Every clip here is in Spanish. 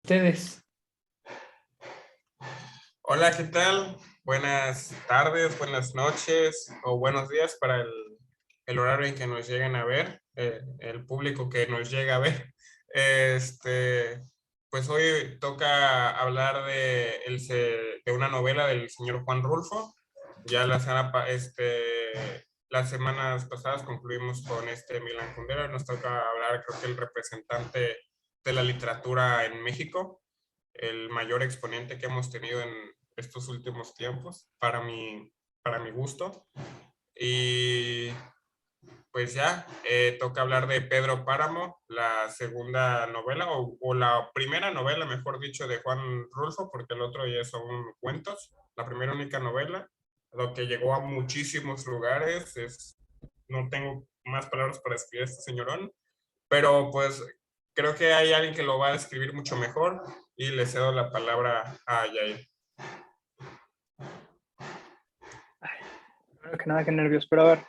ustedes. Hola, ¿qué tal? Buenas tardes, buenas noches o buenos días para el horario en que nos lleguen a ver, el público que nos llega a ver. Pues hoy toca hablar de una novela del señor Juan Rulfo. Ya las semanas pasadas concluimos con Milan Kundera. Nos toca hablar, creo que el representante de la literatura en México, el mayor exponente que hemos tenido en estos últimos tiempos, para mi gusto. Y pues ya, toca hablar de Pedro Páramo, la segunda novela, o la primera novela, mejor dicho, de Juan Rulfo, porque el otro ya son cuentos. La primera única novela, lo que llegó a muchísimos lugares. No tengo más palabras para escribir a este señorón, pero pues creo que hay alguien que lo va a describir mucho mejor y le cedo la palabra a Yair. Primero que nada, qué nervios, pero a ver.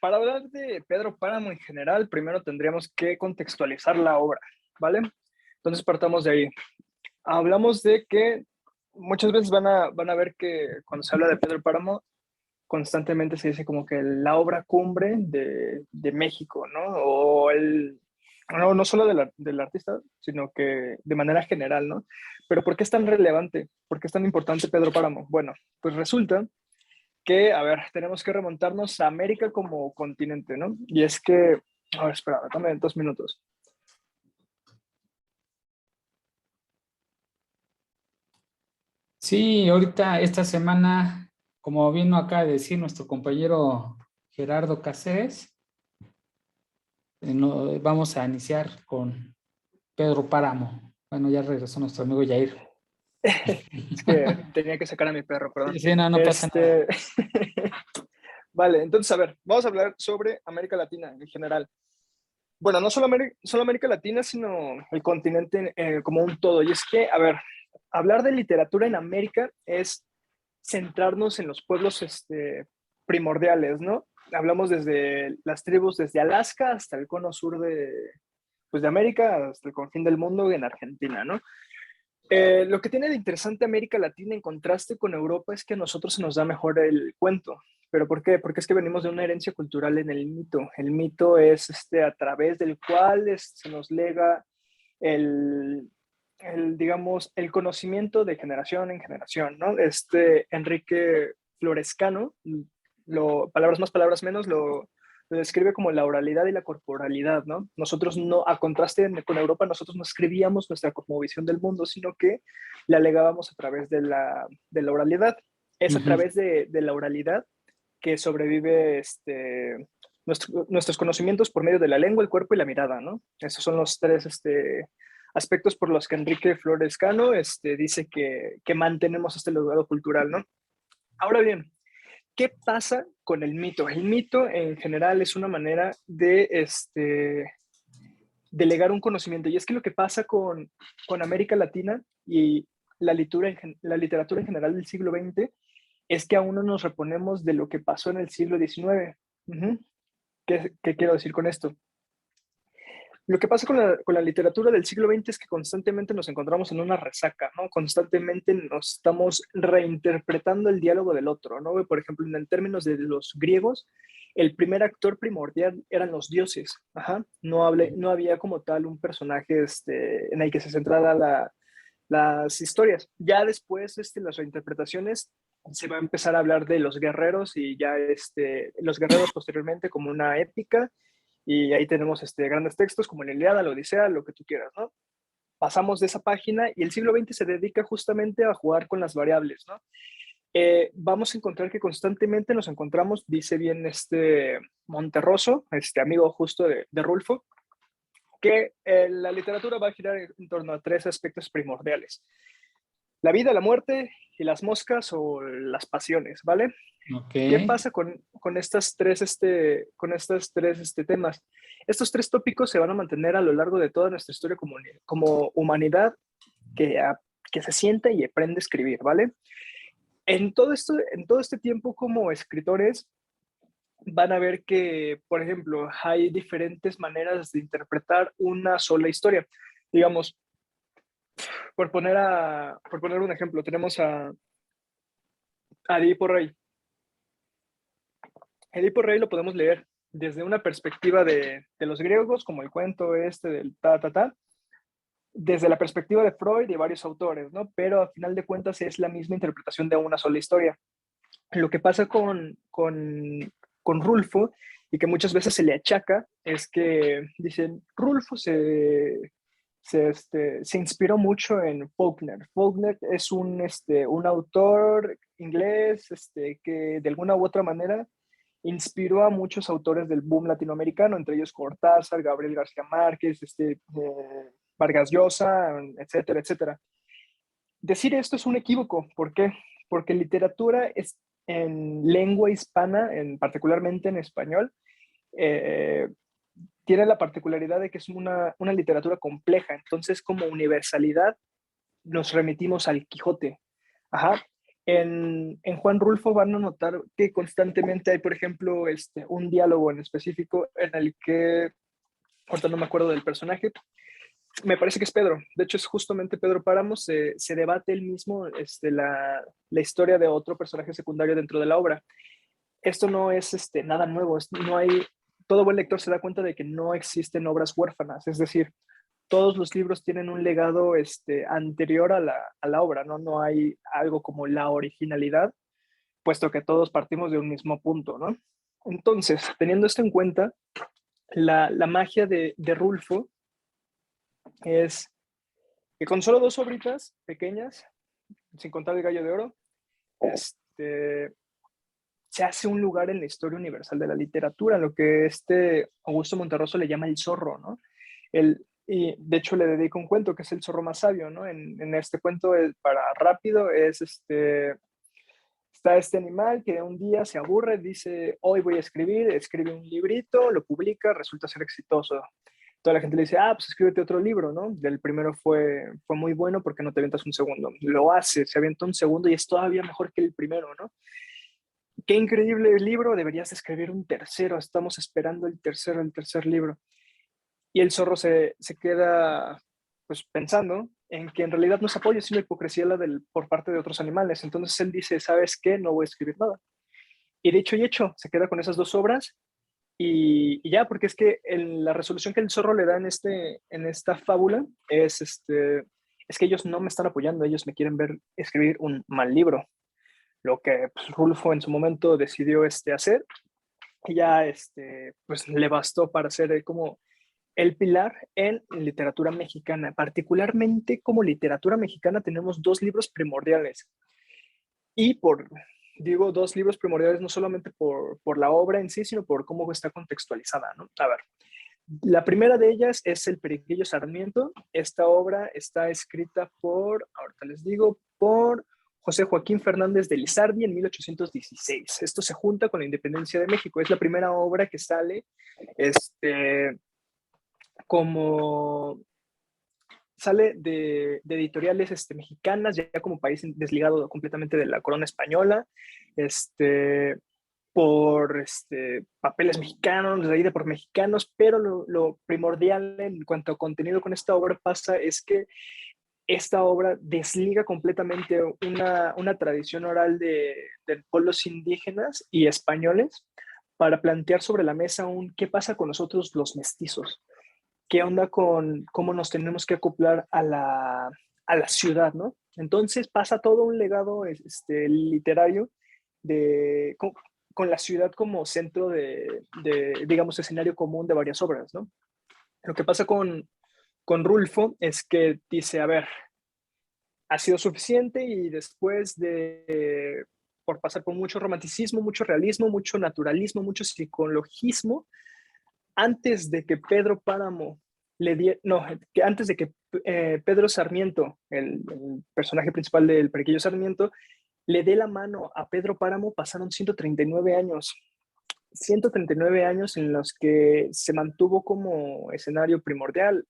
Para hablar de Pedro Páramo en general, primero tendríamos que contextualizar la obra, ¿vale? Entonces partamos de ahí. Hablamos de que muchas veces van a ver que cuando se habla de Pedro Páramo, constantemente se dice como que la obra cumbre de México, ¿no? No solo del artista, sino que de manera general, ¿no? Pero ¿por qué es tan relevante? ¿Por qué es tan importante Pedro Páramo? Bueno, pues resulta que, a ver, tenemos que remontarnos a América como continente, ¿no? Y es que, a ver, espera, dame 2 minutos. Sí, ahorita esta semana, como vino acá a decir nuestro compañero Gerardo Cáceres, vamos a iniciar con Pedro Páramo. Bueno, ya regresó nuestro amigo Yair. Es que tenía que sacar a mi perro, perdón. Sí, no pasa nada. Vale, entonces, a ver, vamos a hablar sobre América Latina en general. Bueno, no solo América Latina, sino el continente como un todo. Y es que, a ver, hablar de literatura en América es centrarnos en los pueblos primordiales, ¿no? Hablamos desde las tribus, desde Alaska hasta el cono sur pues de América, hasta el confín del mundo en Argentina, ¿no? Lo que tiene de interesante América Latina en contraste con Europa es que a nosotros se nos da mejor el cuento. ¿Pero por qué? Porque es que venimos de una herencia cultural en el mito. El mito es a través del cual se nos lega digamos, el conocimiento de generación en generación, ¿no? Enrique Florescano, palabras más, palabras menos, lo describe como la oralidad y la corporalidad, ¿no? Nosotros no, a contraste con Europa, nosotros no escribíamos nuestra cosmovisión del mundo, sino que la legábamos a través de la oralidad. Es a través de la oralidad que sobrevive nuestros conocimientos por medio de la lengua, el cuerpo y la mirada, ¿no? Esos son los tres aspectos por los que Enrique Florescano dice que mantenemos este legado cultural, ¿no? Ahora bien, ¿qué pasa con el mito? El mito en general es una manera de legar un conocimiento. Y es que lo que pasa con América Latina y la literatura en general del siglo XX es que aún no nos reponemos de lo que pasó en el siglo XIX. ¿Qué quiero decir con esto? Lo que pasa con la literatura del siglo XX es que constantemente nos encontramos en una resaca, ¿no? Constantemente nos estamos reinterpretando el diálogo del otro, ¿no? Por ejemplo, en términos de los griegos, el primer actor primordial eran los dioses, ajá. No había como tal un personaje en el que se centrara las historias. Ya después, las reinterpretaciones, se va a empezar a hablar de los guerreros y ya los guerreros posteriormente como una épica, y ahí tenemos grandes textos como la Ilíada, la Odisea, lo que tú quieras, ¿no? Pasamos de esa página y el siglo XX se dedica justamente a jugar con las variables, ¿no? Vamos a encontrar que constantemente nos encontramos, dice bien Monterroso, amigo justo de Rulfo, que la literatura va a girar en torno a 3 aspectos primordiales: la vida, la muerte y las moscas o las pasiones, ¿vale? Okay. ¿Qué pasa con estas tres temas? Estos 3 tópicos se van a mantener a lo largo de toda nuestra historia como humanidad que se sienta y aprende a escribir, ¿vale? En todo este tiempo como escritores, van a ver que, por ejemplo, hay diferentes maneras de interpretar una sola historia. Digamos, por poner un ejemplo, tenemos a Edipo Rey. Edipo Rey lo podemos leer desde una perspectiva de los griegos, como el cuento este del ta, desde la perspectiva de Freud y varios autores, ¿no? Pero a final de cuentas es la misma interpretación de una sola historia. Lo que pasa con Rulfo, y que muchas veces se le achaca, es que dicen, Rulfo se inspiró mucho en Faulkner. Faulkner es un autor inglés que de alguna u otra manera inspiró a muchos autores del boom latinoamericano, entre ellos Cortázar, Gabriel García Márquez, Vargas Llosa, etcétera, etcétera. Decir esto es un equívoco. ¿Por qué? Porque literatura es en lengua hispana, particularmente en español, eh, tiene la particularidad de que es una literatura compleja. Entonces, como universalidad, nos remitimos al Quijote. Ajá. En Juan Rulfo van a notar que constantemente hay, por ejemplo, un diálogo en específico en el que, ahorita no me acuerdo del personaje, me parece que es Pedro. De hecho, es justamente Pedro Páramo. Se debate él mismo la historia de otro personaje secundario dentro de la obra. Esto no es nada nuevo. No hay, todo buen lector se da cuenta de que no existen obras huérfanas. Es decir, todos los libros tienen un legado anterior a la obra, ¿no? No hay algo como la originalidad, puesto que todos partimos de un mismo punto, ¿no? Entonces, teniendo esto en cuenta, la magia de Rulfo es que con solo 2 obritas pequeñas, sin contar el Gallo de Oro, se hace un lugar en la historia universal de la literatura, lo que Augusto Monterroso le llama el zorro, ¿no? Y de hecho le dedico un cuento que es El zorro más sabio, ¿no? En este cuento, para rápido, está este animal que un día se aburre, dice, hoy voy a escribir, escribe un librito, lo publica, resulta ser exitoso. Toda la gente le dice, pues escríbete otro libro, ¿no? El primero fue muy bueno, porque no te avientas un segundo. Lo hace, se avienta un segundo y es todavía mejor que el primero, ¿no? Qué increíble libro, deberías escribir un tercero, estamos esperando el tercer libro. Y el zorro se queda pues pensando en que en realidad no es apoyo, sino hipocresía por parte de otros animales. Entonces él dice, ¿sabes qué? No voy a escribir nada. Y dicho y hecho, se queda con esas 2 obras y ya, porque es que la resolución que el zorro le da en esta fábula es que ellos no me están apoyando, ellos me quieren ver escribir un mal libro, lo que pues, Rulfo en su momento decidió hacer, y ya pues le bastó para ser como el pilar en literatura mexicana. Particularmente como literatura mexicana tenemos 2 libros primordiales, y digo 2 libros primordiales no solamente por la obra en sí, sino por cómo está contextualizada, ¿no? A ver, la primera de ellas es El Periquillo Sarmiento. Esta obra está escrita ahorita les digo, por José Joaquín Fernández de Lizardi en 1816. Esto se junta con la independencia de México. Es la primera obra que sale como sale de editoriales mexicanas, ya como país desligado completamente de la corona española, por papeles mexicanos, leída por mexicanos, pero lo primordial en cuanto a contenido con esta obra pasa es que esta obra desliga completamente una tradición oral de pueblos indígenas y españoles para plantear sobre la mesa qué pasa con nosotros los mestizos, qué onda con cómo nos tenemos que acoplar a la ciudad, ¿no? Entonces pasa todo un legado literario con la ciudad como centro digamos, escenario común de varias obras, ¿no? Lo que pasa con Rulfo es que dice, a ver, ha sido suficiente, y después por pasar por mucho romanticismo, mucho realismo, mucho naturalismo, mucho psicologismo, antes de que Pedro Páramo antes de que Pedro Sarmiento, el personaje principal del Periquillo Sarmiento, le dé la mano a Pedro Páramo, pasaron 139 años. 139 años en los que se mantuvo como escenario primordial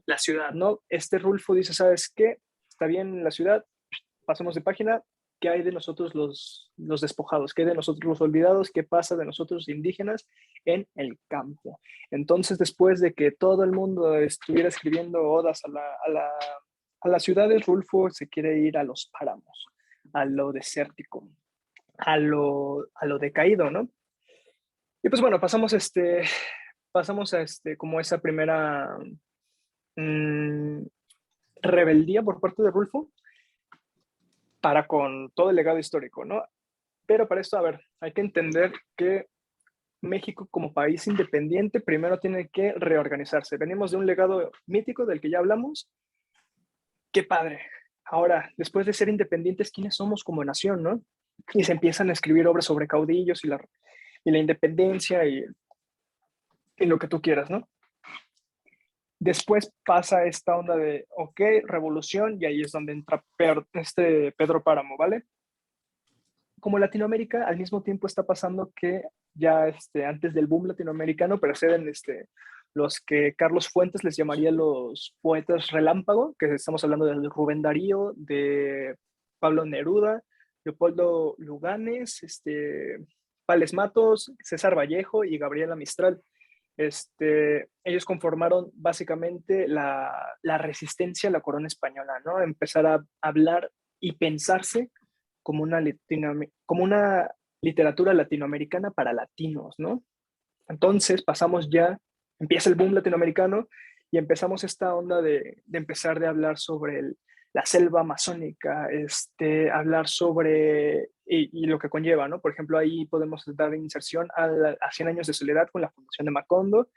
la ciudad, ¿no? Rulfo dice, ¿sabes qué? Está bien la ciudad, pasamos de página, ¿qué hay de nosotros los despojados? ¿Qué hay de nosotros los olvidados? ¿Qué pasa de nosotros indígenas en el campo? Entonces, después de que todo el mundo estuviera escribiendo odas a las ciudades, Rulfo se quiere ir a los páramos, a lo desértico, a lo decaído, ¿no? Y pues bueno, pasamos a como esa primera rebeldía por parte de Rulfo para con todo el legado histórico, ¿no? Pero para esto, a ver, hay que entender que México como país independiente primero tiene que reorganizarse. Venimos de un legado mítico del que ya hablamos. ¡Qué padre! Ahora, después de ser independientes, ¿quiénes somos como nación, no? Y se empiezan a escribir obras sobre caudillos y la independencia y lo que tú quieras, ¿no? Después pasa esta onda de, ok, revolución, y ahí es donde entra Pedro Páramo, ¿vale? Como Latinoamérica, al mismo tiempo está pasando que ya antes del boom latinoamericano preceden los que Carlos Fuentes les llamaría los poetas relámpago, que estamos hablando de Rubén Darío, de Pablo Neruda, Leopoldo Luganes, Pales Matos, César Vallejo y Gabriela Mistral. Ellos conformaron básicamente la resistencia a la corona española, ¿no? Empezar a hablar y pensarse como una literatura latinoamericana para latinos, ¿no? Entonces empieza el boom latinoamericano y empezamos esta onda de empezar de hablar sobre la selva amazónica, hablar sobre y lo que conlleva, ¿no? Por ejemplo, ahí podemos dar inserción a 100 años de soledad con la Fundación de Macondo.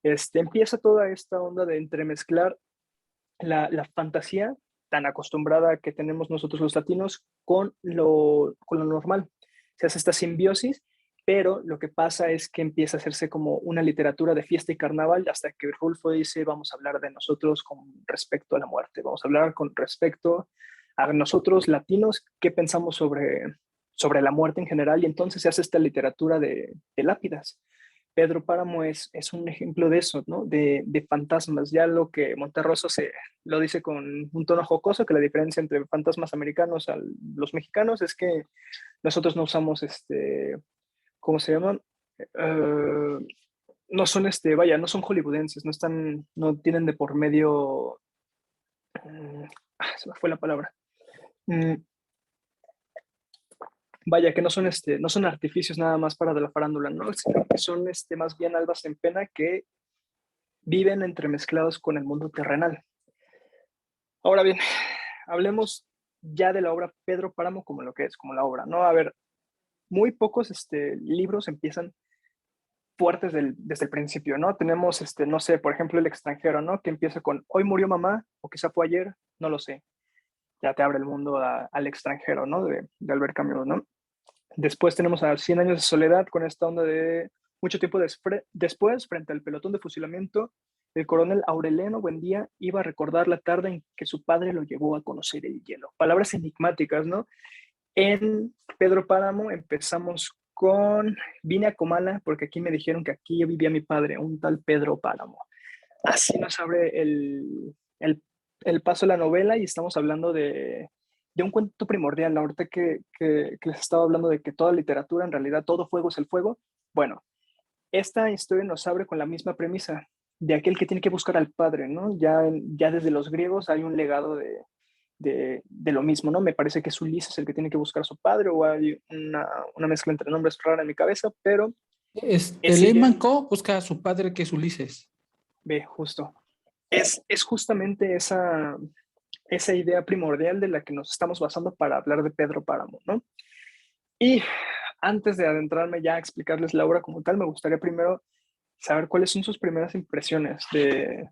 Empieza toda esta onda de entremezclar la fantasía tan acostumbrada que tenemos nosotros los latinos con lo normal. Se hace esta simbiosis, pero lo que pasa es que empieza a hacerse como una literatura de fiesta y carnaval hasta que Rulfo dice, vamos a hablar de nosotros con respecto a la muerte, vamos a hablar con respecto a nosotros latinos, qué pensamos sobre la muerte en general, y entonces se hace esta literatura de lápidas. Pedro Páramo es un ejemplo de eso, ¿no? De fantasmas. Ya lo que Monterroso lo dice con un tono jocoso, que la diferencia entre fantasmas americanos a los mexicanos es que nosotros no usamos ¿cómo se llaman? No son vaya, no son hollywoodenses, no tienen de por medio, se me fue la palabra. Vaya, que no son artificios nada más para de la farándula, ¿no? Sino que son más bien almas en pena que viven entremezclados con el mundo terrenal. Ahora bien, hablemos ya de la obra Pedro Páramo como lo que es, como la obra, ¿no? A ver, muy pocos libros empiezan fuertes desde el principio, ¿no? Tenemos, no sé, por ejemplo, El extranjero, ¿no? Que empieza con hoy murió mamá, o quizá fue ayer, no lo sé. Ya te abre el mundo al extranjero, ¿no? De Albert Camus, ¿no? Después tenemos a 100 años de soledad con esta onda de mucho tiempo después, frente al pelotón de fusilamiento, el coronel Aureliano Buendía iba a recordar la tarde en que su padre lo llevó a conocer el hielo. Palabras enigmáticas, ¿no? En Pedro Páramo empezamos con vine a Comala porque aquí me dijeron que aquí vivía mi padre, un tal Pedro Páramo. Así nos abre el paso de la novela y estamos hablando de un cuento primordial. Ahorita que les estaba hablando de que toda literatura, en realidad todo fuego es el fuego. Bueno, esta historia nos abre con la misma premisa de aquel que tiene que buscar al padre, ¿no? Ya desde los griegos hay un legado de lo mismo, ¿no? Me parece que es Ulises el que tiene que buscar a su padre, o hay una mezcla entre nombres rara en mi cabeza, pero Telémaco busca a su padre, que es Ulises. Ve, justo. Es justamente esa idea primordial de la que nos estamos basando para hablar de Pedro Páramo, ¿no? Y antes de adentrarme ya a explicarles la obra como tal, me gustaría primero saber cuáles son sus primeras impresiones de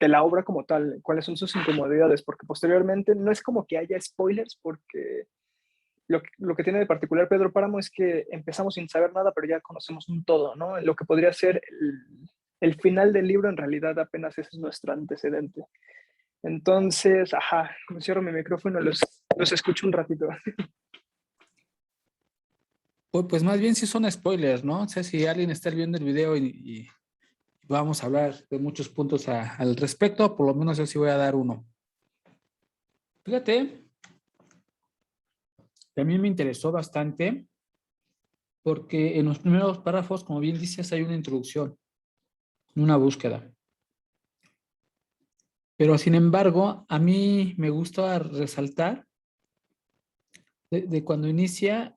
la obra como tal, cuáles son sus incomodidades, porque posteriormente no es como que haya spoilers, porque lo que tiene de particular Pedro Páramo es que empezamos sin saber nada, pero ya conocemos un todo, ¿no? Lo que podría ser el final del libro, en realidad apenas ese es nuestro antecedente. Entonces, me cierro mi micrófono, los escucho un ratito. Pues más bien sí son spoilers, ¿no? O sea, si alguien está viendo el video y vamos a hablar de muchos puntos al respecto, por lo menos yo sí voy a dar uno. Fíjate También me interesó bastante porque en los primeros párrafos, como bien dices, hay una introducción, una búsqueda. Pero sin embargo, a mí me gusta resaltar de cuando inicia,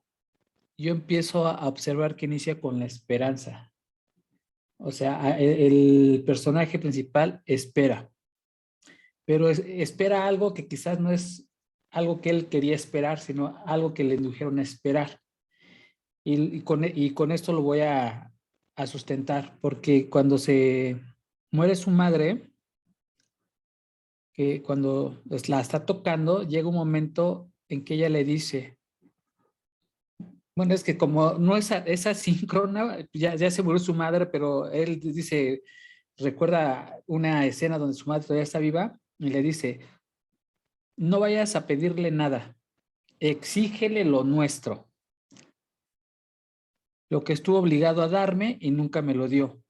yo empiezo a observar que inicia con la esperanza. O sea, el personaje principal espera, pero espera algo que quizás no es algo que él quería esperar, sino algo que le indujeron a esperar. Y con esto lo voy a sustentar, porque cuando se muere su madre, que cuando la está tocando, llega un momento en que ella le dice, bueno, es que como no es, es asíncrona, ya se murió su madre, pero él dice, recuerda una escena donde su madre todavía está viva y le dice, no vayas a pedirle nada, exígele lo nuestro, lo que estuvo obligado a darme y nunca me lo dio.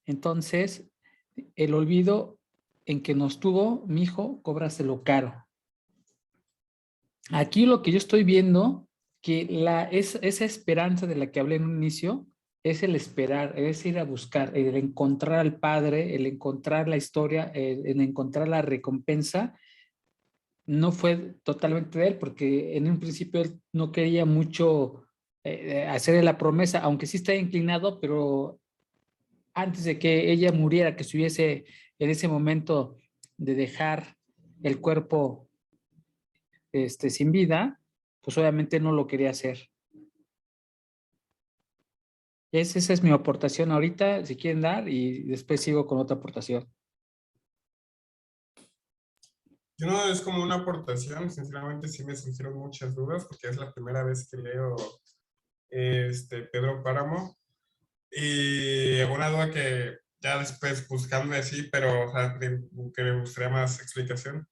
Entonces, el olvido en que nos tuvo, mi hijo, cóbraselo caro. Aquí lo que yo estoy viendo, que esa esperanza de la que hablé en un inicio, es el esperar, es ir a buscar, el encontrar al Padre, el encontrar la historia, el encontrar la recompensa. No fue totalmente de él, porque en un principio él no quería mucho hacerle la promesa, aunque sí está inclinado, pero antes de que ella muriera, que estuviese en ese momento de dejar el cuerpo sin vida, pues obviamente no lo quería hacer. Esa es mi aportación ahorita, si quieren dar, y después sigo con otra aportación. Yo no es como una aportación, sinceramente sí me surgieron muchas dudas porque es la primera vez que leo Pedro Páramo y una duda que ya después buscando así, pero o sea, que me gustaría más explicación,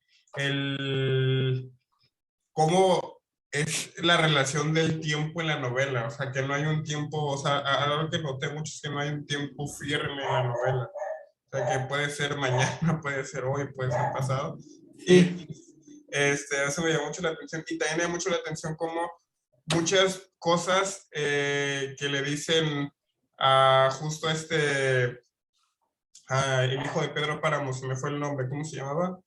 cómo es la relación del tiempo en la novela, o sea, que no hay un tiempo, o sea, algo que noté mucho es que no hay un tiempo firme en la novela, o sea, que puede ser mañana, puede ser hoy, puede ser pasado, Sí. y eso me llamó mucho la atención, y también me llamó mucho la atención como muchas cosas que le dicen a justo el hijo de Pedro Páramo, se me fue el nombre, ¿cómo se llamaba?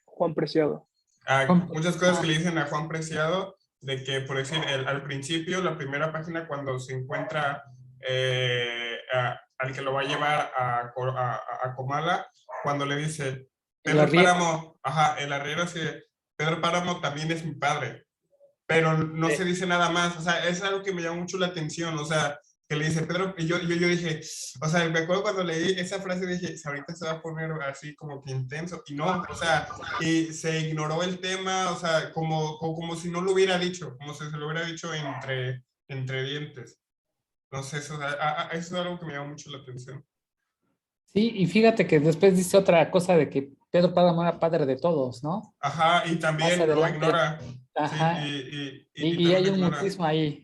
Juan Preciado. Muchas cosas que le dicen a Juan Preciado, de que, por decir, al principio, la primera página, cuando se encuentra al que lo va a llevar a Comala, cuando le dice, Pedro Páramo, ajá, el arriero, así de, Pedro Páramo también es mi padre, pero no se dice nada más, o sea, es algo que me llama mucho la atención, o sea, que le dice Pedro, y yo dije, o sea, me acuerdo cuando leí esa frase, dije, ahorita se va a poner así como que intenso, y no, o sea, y se ignoró el tema, o sea, como si no lo hubiera dicho, como si se lo hubiera dicho entre dientes. Entonces, eso es algo que me llama mucho la atención. Sí, y fíjate que después dice otra cosa de que Pedro Páramo era padre de todos, ¿no? Ajá, y Más también lo adelante. ignora, sí, Ajá. y Y también hay lo un ignora. mutismo ahí.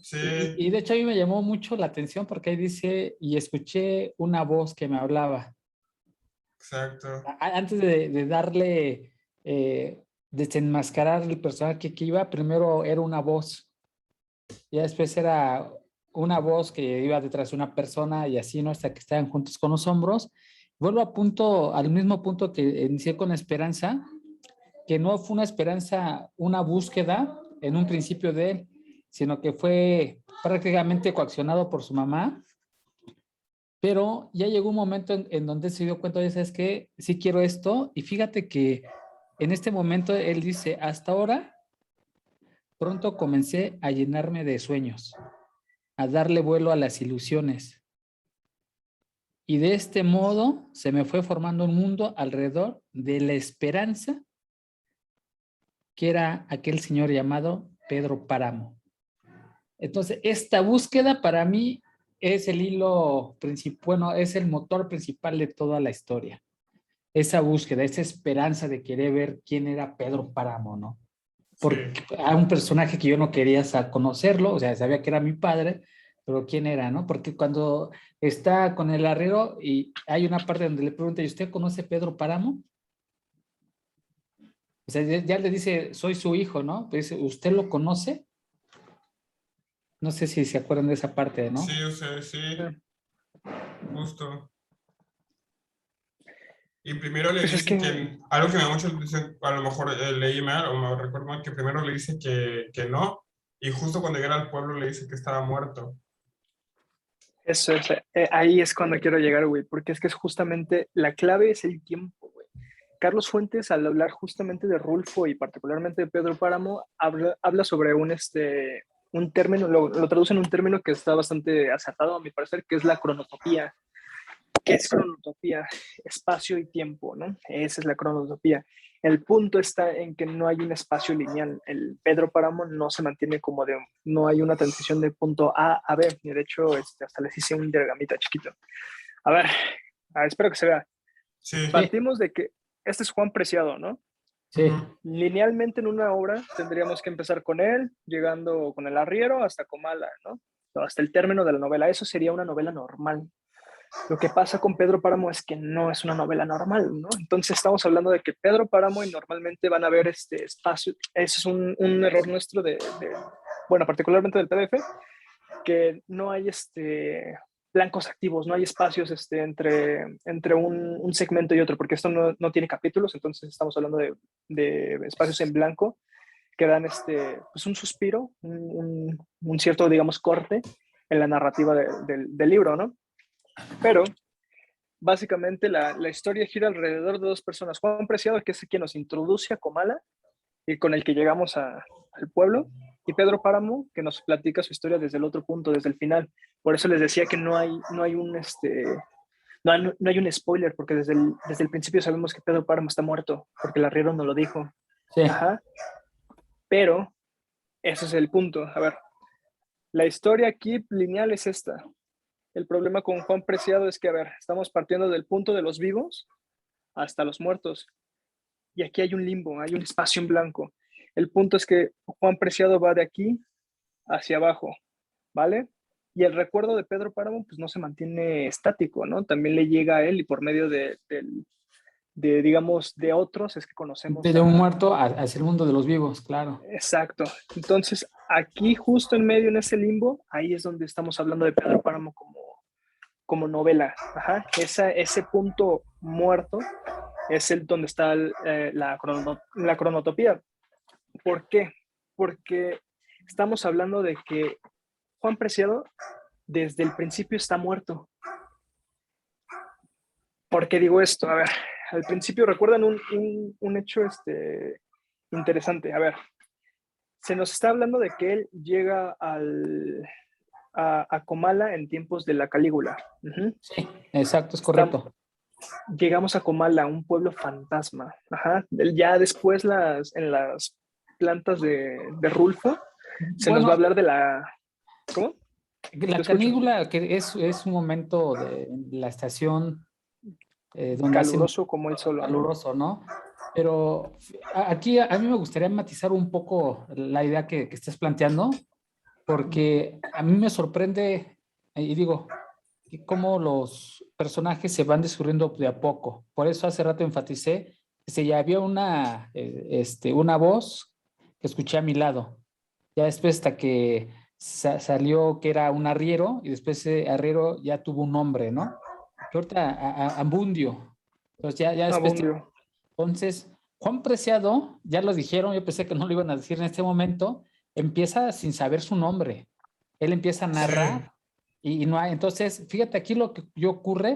Sí, Y de hecho a mí me llamó mucho la atención porque ahí dice, y escuché una voz que me hablaba. exacto. Antes de darle, desenmascarar el personaje que iba, primero era una voz. Ya después era una voz que iba detrás de una persona y así, ¿no? Hasta que estaban juntos con los hombros. Vuelvo al mismo punto que inicié con la esperanza, que no fue una esperanza, una búsqueda en un principio de él, sino que fue prácticamente coaccionado por su mamá, pero ya llegó un momento en donde se dio cuenta, ya sabes que sí quiero esto, y fíjate que en este momento él dice, hasta ahora, pronto comencé a llenarme de sueños, a darle vuelo a las ilusiones, y de este modo se me fue formando un mundo alrededor de la esperanza, que era aquel señor llamado Pedro Páramo. Entonces, esta búsqueda para mí es el hilo principal, bueno, es el motor principal de toda la historia. Esa búsqueda, esa esperanza de querer ver quién era Pedro Páramo, ¿no? Porque Sí. a un personaje que yo no quería conocerlo, o sea, sabía que era mi padre, pero quién era, ¿no? Porque cuando está con el arriero y hay una parte donde le pregunta, ¿y usted conoce a Pedro Páramo? O sea, ya le dice, soy su hijo, ¿no? Pues dice, ¿usted lo conoce? No sé si se acuerdan de esa parte, ¿no? Sí, o sea, sí, justo. Y primero le Pues es dice que que, algo que me da mucho, a lo mejor leí mal o me recuerdo mal, que primero le dice que no, y justo cuando llega al pueblo le dice que estaba muerto. eso es, ahí es cuando quiero llegar, güey, porque es que es justamente, la clave es el tiempo, güey. Carlos Fuentes, al hablar justamente de Rulfo y particularmente de Pedro Páramo, habla sobre un término, lo traduce en un término que está bastante acertado a mi parecer, que es la cronotopía. ¿Qué es cronotopía? Espacio y tiempo, ¿no? Esa es la cronotopía. El punto está en que no hay un espacio lineal. El Pedro Páramo no se mantiene como de, no hay una transición de punto A a B. Y de hecho, hasta les hice un diagramita chiquito. A ver, espero que se vea. Sí. Sí, Partimos de que este es Juan Preciado, ¿no? sí, Ujú. Linealmente en una obra tendríamos que empezar con él, llegando con el arriero hasta Comala, ¿no? Hasta el término de la novela. Eso sería una novela normal. Lo que pasa con Pedro Páramo es que no es una novela normal, ¿no? Entonces estamos hablando de que Pedro Páramo y normalmente van a haber este espacio, ese es un error nuestro bueno, particularmente del PDF, que no hay blancos activos, no hay espacios entre un segmento y otro, porque esto no tiene capítulos, entonces estamos hablando de espacios en blanco que dan pues un suspiro, un cierto, digamos, corte en la narrativa del libro, ¿no? Pero básicamente la historia gira alrededor de dos personas. Juan Preciado, que es quien nos introduce a Comala y con el que llegamos al pueblo, y Pedro Páramo, que nos platica su historia desde el otro punto, desde el final. Por eso les decía que no hay un spoiler, porque desde el principio sabemos que Pedro Páramo está muerto, porque el arriero nos lo dijo. sí. Ajá. Pero ese es el punto. A ver, la historia aquí lineal es esta. El problema con Juan Preciado es que, a ver, estamos partiendo del punto de los vivos hasta los muertos. Y aquí hay un limbo, hay un espacio en blanco. El punto es que Juan Preciado va de aquí hacia abajo, ¿vale? Y el recuerdo de Pedro Páramo pues no se mantiene estático, ¿no? También le llega a él y por medio digamos, de otros es que conocemos De un muerto hacia el mundo de los vivos, claro. Exacto. Entonces, aquí justo en medio, en ese limbo, ahí es donde estamos hablando de Pedro Páramo como novela. Ajá. Ese punto muerto es el donde está la cronotopía. ¿Por qué? Porque estamos hablando de que Juan Preciado desde el principio está muerto. ¿Por qué digo esto? A ver, al principio recuerdan un hecho interesante. A ver, se nos está hablando de que él llega a Comala en tiempos de la Calígula. Uh-huh. Sí, exacto, es correcto. Llegamos a Comala, un pueblo fantasma. Ajá. Ya después en las plantas de Rulfo se nos va a Bueno, hablar de la... ¿Cómo? Te la escucho. canícula, que es un momento de la estación donde hace Caluroso como el solo, ¿no? caluroso, ¿no? Pero aquí a mí me gustaría matizar un poco la idea que estás planteando, porque a mí me sorprende, y digo, que cómo los personajes se van descubriendo de a poco. Por eso hace rato enfaticé que ya había una voz que escuché a mi lado. Ya después hasta que salió que era un arriero y después ese arriero ya tuvo un nombre, ¿no? Que ahorita Ambundio. Entonces ya después, Abundio. entonces Juan Preciado, ya lo dijeron, yo pensé que no lo iban a decir en este momento, empieza sin saber su nombre. Él empieza a Sí. narrar y no hay, entonces, fíjate aquí lo que ocurre,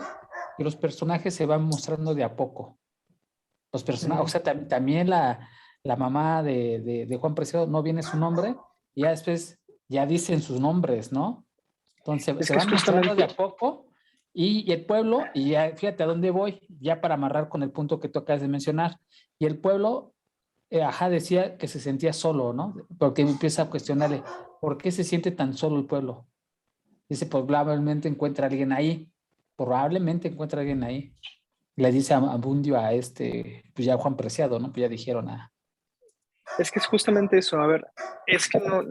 que los personajes se van mostrando de a poco. Los personajes, o sea, también la mamá de Juan Preciado no viene su nombre, y ya después ya dicen sus nombres, ¿no? Entonces Es se que es van mostrando de a justamente, poco y el pueblo, y ya, fíjate a dónde voy, ya para amarrar con el punto que tú acabas de mencionar, y el pueblo, decía que se sentía solo, ¿no? Porque empieza a cuestionarle, ¿por qué se siente tan solo el pueblo? Dice, pues probablemente encuentra a alguien ahí, probablemente encuentra a alguien ahí. Le dice a Bundio pues ya Juan Preciado, ¿no? Pues ya dijeron es que es justamente eso. A ver, es que no,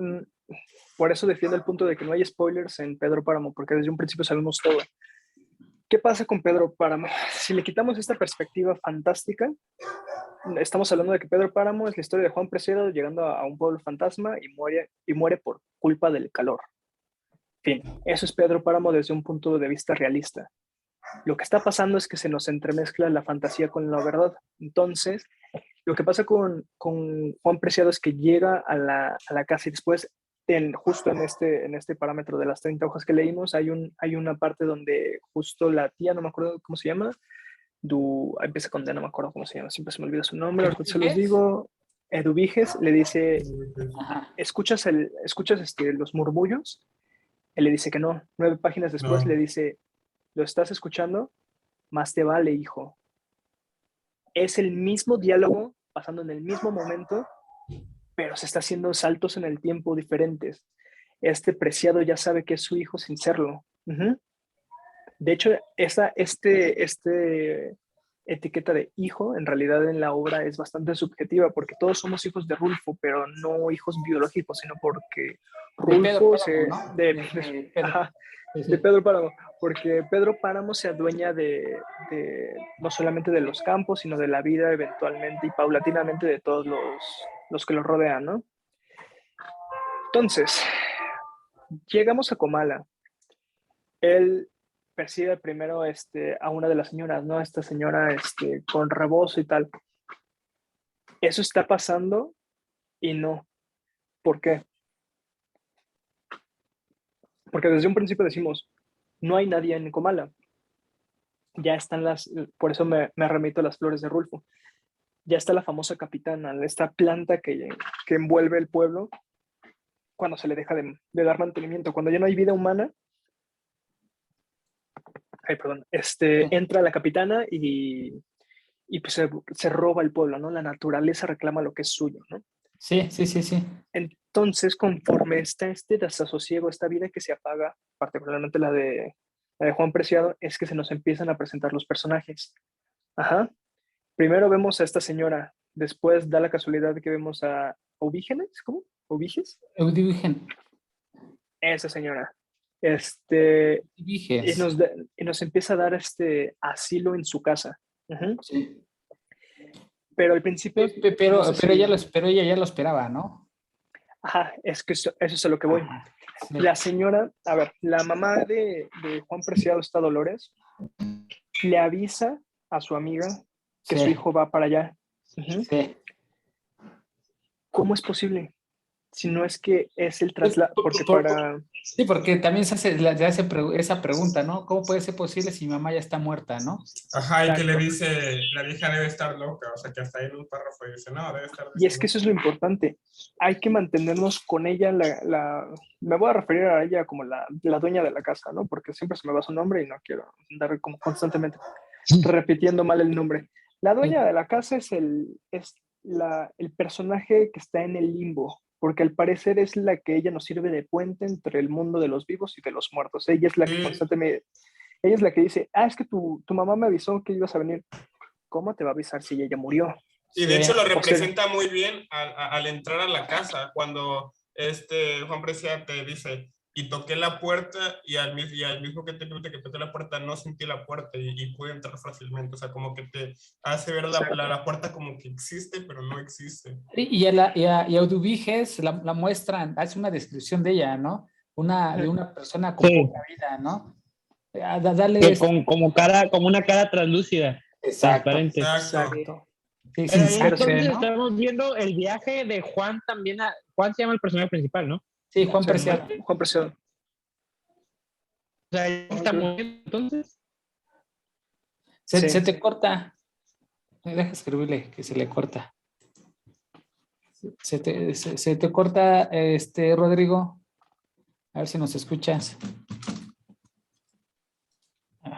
por eso defiendo el punto de que no hay spoilers en Pedro Páramo, porque desde un principio sabemos todo. ¿Qué pasa con Pedro Páramo? Si le quitamos esta perspectiva fantástica, estamos hablando de que Pedro Páramo es la historia de Juan Preciado llegando a un pueblo fantasma y muere por culpa del calor. En fin, eso es Pedro Páramo desde un punto de vista realista. Lo que está pasando es que se nos entremezcla la fantasía con la verdad. Entonces, lo que pasa con Juan Preciado es que llega a la casa y después, justo en este parámetro de las 30 hojas que leímos, hay una parte donde justo la tía, no me acuerdo cómo se llama, empieza con D, no me acuerdo cómo se llama, siempre se me olvida su nombre, ahorita se los digo. Eduviges le dice, Ajá. ¿escuchas los murmullos? Él le dice que no. 9 páginas después le dice, ¿lo estás escuchando? Más te vale, hijo. Es el mismo diálogo pasando en el mismo momento, pero se está haciendo saltos en el tiempo diferentes. Este Preciado ya sabe que es su hijo sin serlo. De hecho, este etiqueta de hijo, en realidad en la obra es bastante subjetiva, porque todos somos hijos de Rulfo, pero no hijos biológicos, sino porque Rulfo de Pedro Páramo, porque Pedro Páramo se adueña de no solamente de los campos, sino de la vida eventualmente y paulatinamente de todos los que los rodean, ¿no? Entonces, llegamos a Comala. Él percibe primero a una de las señoras, ¿no? Esta señora con rebozo y tal. Eso está pasando y no. ¿Por qué? Porque desde un principio decimos, no hay nadie en Comala. Ya están por eso me remito a las flores de Rulfo. Ya está la famosa capitana, esta planta que envuelve el pueblo cuando se le deja de dar mantenimiento. Cuando ya no hay vida humana, entra la capitana y pues se roba el pueblo, ¿no? La naturaleza reclama lo que es suyo, ¿no? Sí. Entonces, conforme está este desasosiego, esta vida que se apaga, particularmente la de Juan Preciado, es que se nos empiezan a presentar los personajes. Ajá. Primero vemos a esta señora, después da la casualidad que vemos a Ovígenes, ¿cómo? ¿Oviges? Eudigen. Esa señora. Eudiges. Y nos empieza a dar asilo en su casa. Sí. Pero al principio... Pero ella ya lo esperaba, ¿no? Ajá, es que eso es a lo que voy. Ajá, sí. La señora, a ver, la mamá de Juan Preciado, está Dolores, le avisa a su amiga que su hijo va para allá. Sí. ¿Cómo es posible? Si no es que es el traslado, Sí, porque también se hace esa pregunta, ¿no? ¿Cómo puede ser posible si mi mamá ya está muerta, no? Ajá, y que le dice, la vieja debe estar loca, o sea, que hasta ahí en un párrafo dice, no, debe estar... Y es que eso es lo importante, hay que mantenernos con ella, me voy a referir a ella como la dueña de la casa, ¿no? Porque siempre se me va su nombre y no quiero andar como constantemente repitiendo mal el nombre. La dueña de la casa es el personaje que está en el limbo, porque al parecer es la que ella nos sirve de puente entre el mundo de los vivos y de los muertos. Ella es la que constantemente, ella es la que dice, es que tu mamá me avisó que ibas a venir. ¿Cómo te va a avisar si ella ya murió? Y de hecho lo representa muy bien al entrar a la casa, cuando Juan Preciado te dice, y toqué la puerta y al mismo que toqué la puerta no sentí la puerta y pude entrar fácilmente. O sea, como que te hace ver la puerta como que existe, pero no existe. Y a Eudiges la muestran, hace una descripción de ella, ¿no? De una persona con poca vida, ¿no? Dale como una cara translúcida. Transparente. Exacto. Sí, entonces estamos viendo el viaje de Juan también. Juan se llama el personaje principal, ¿no? Sí, Juan Preciado. Juan Preciado. O sea, está muriendo entonces. Se te corta. Deja escribirle que se le corta. Se te corta, Rodrigo. A ver si nos escuchas.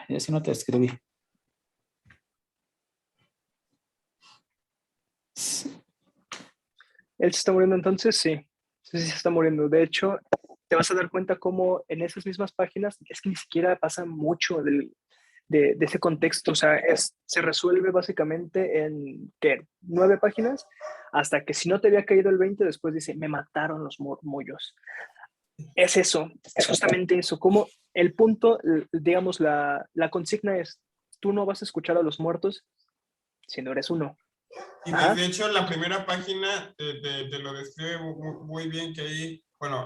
Ya si no te escribí. ¿Él se está muriendo entonces? Sí. Sí, se está muriendo. De hecho, te vas a dar cuenta cómo en esas mismas páginas es que ni siquiera pasa mucho de ese contexto. O sea, se resuelve básicamente en, ¿qué? 9 páginas, hasta que si no te había caído el 20, después dice, me mataron los murmullos. Es eso, es justamente eso. Como el punto, digamos, la consigna es, tú no vas a escuchar a los muertos si no eres uno. Y Ajá. de hecho, la primera página te lo describe muy bien, que ahí, bueno,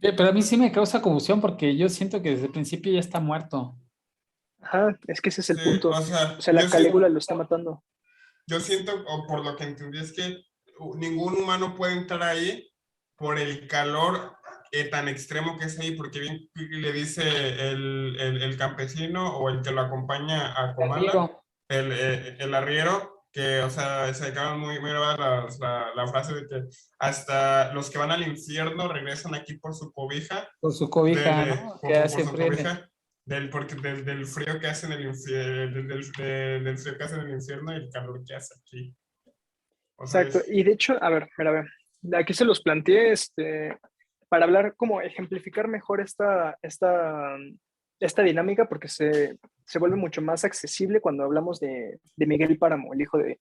Pero a mí sí me causa confusión porque yo siento que desde el principio ya está muerto. Ajá, es que ese es el sí, punto. o O sea, sea, la Calígula lo está matando. yo siento, o por lo que entendí, es que ningún humano puede entrar ahí por el calor tan extremo que es ahí, porque bien le dice el campesino o el que lo acompaña a Comala, Arriero. el arriero, que, o sea, se acaban muy grabada la frase de que hasta los que van al infierno regresan aquí por su cobija, Por su cobija, ¿no? Que por hace su frío. cobija, del frío que hace en el infierno, del frío que hace en el infierno y el calor que hace aquí. O sea, Exacto. Y de hecho, a ver, mira, aquí se los planteé para hablar, como ejemplificar mejor esta dinámica, porque se vuelve mucho más accesible cuando hablamos de Miguel Páramo, el hijo de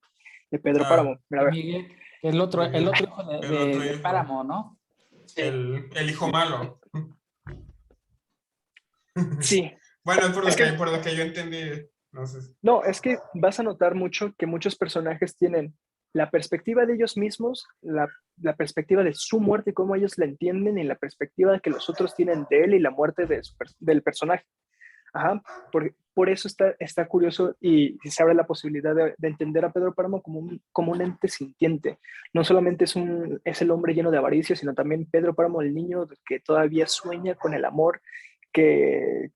Pedro Páramo. Mira, a ver. Miguel, el otro hijo el otro de hijo, Páramo, ¿no? Sí. el hijo malo. Sí. Bueno, es por Es que, por lo que yo entendí. No sé. no, es que vas a notar mucho que muchos personajes tienen la perspectiva de ellos mismos, la perspectiva de su muerte y cómo ellos la entienden, y la perspectiva que los otros tienen de él y la muerte del personaje. Ajá, por eso está curioso, y se abre la posibilidad de entender a Pedro Páramo como un ente sintiente. No solamente es el hombre lleno de avaricia, sino también Pedro Páramo, el niño que todavía sueña con el amor que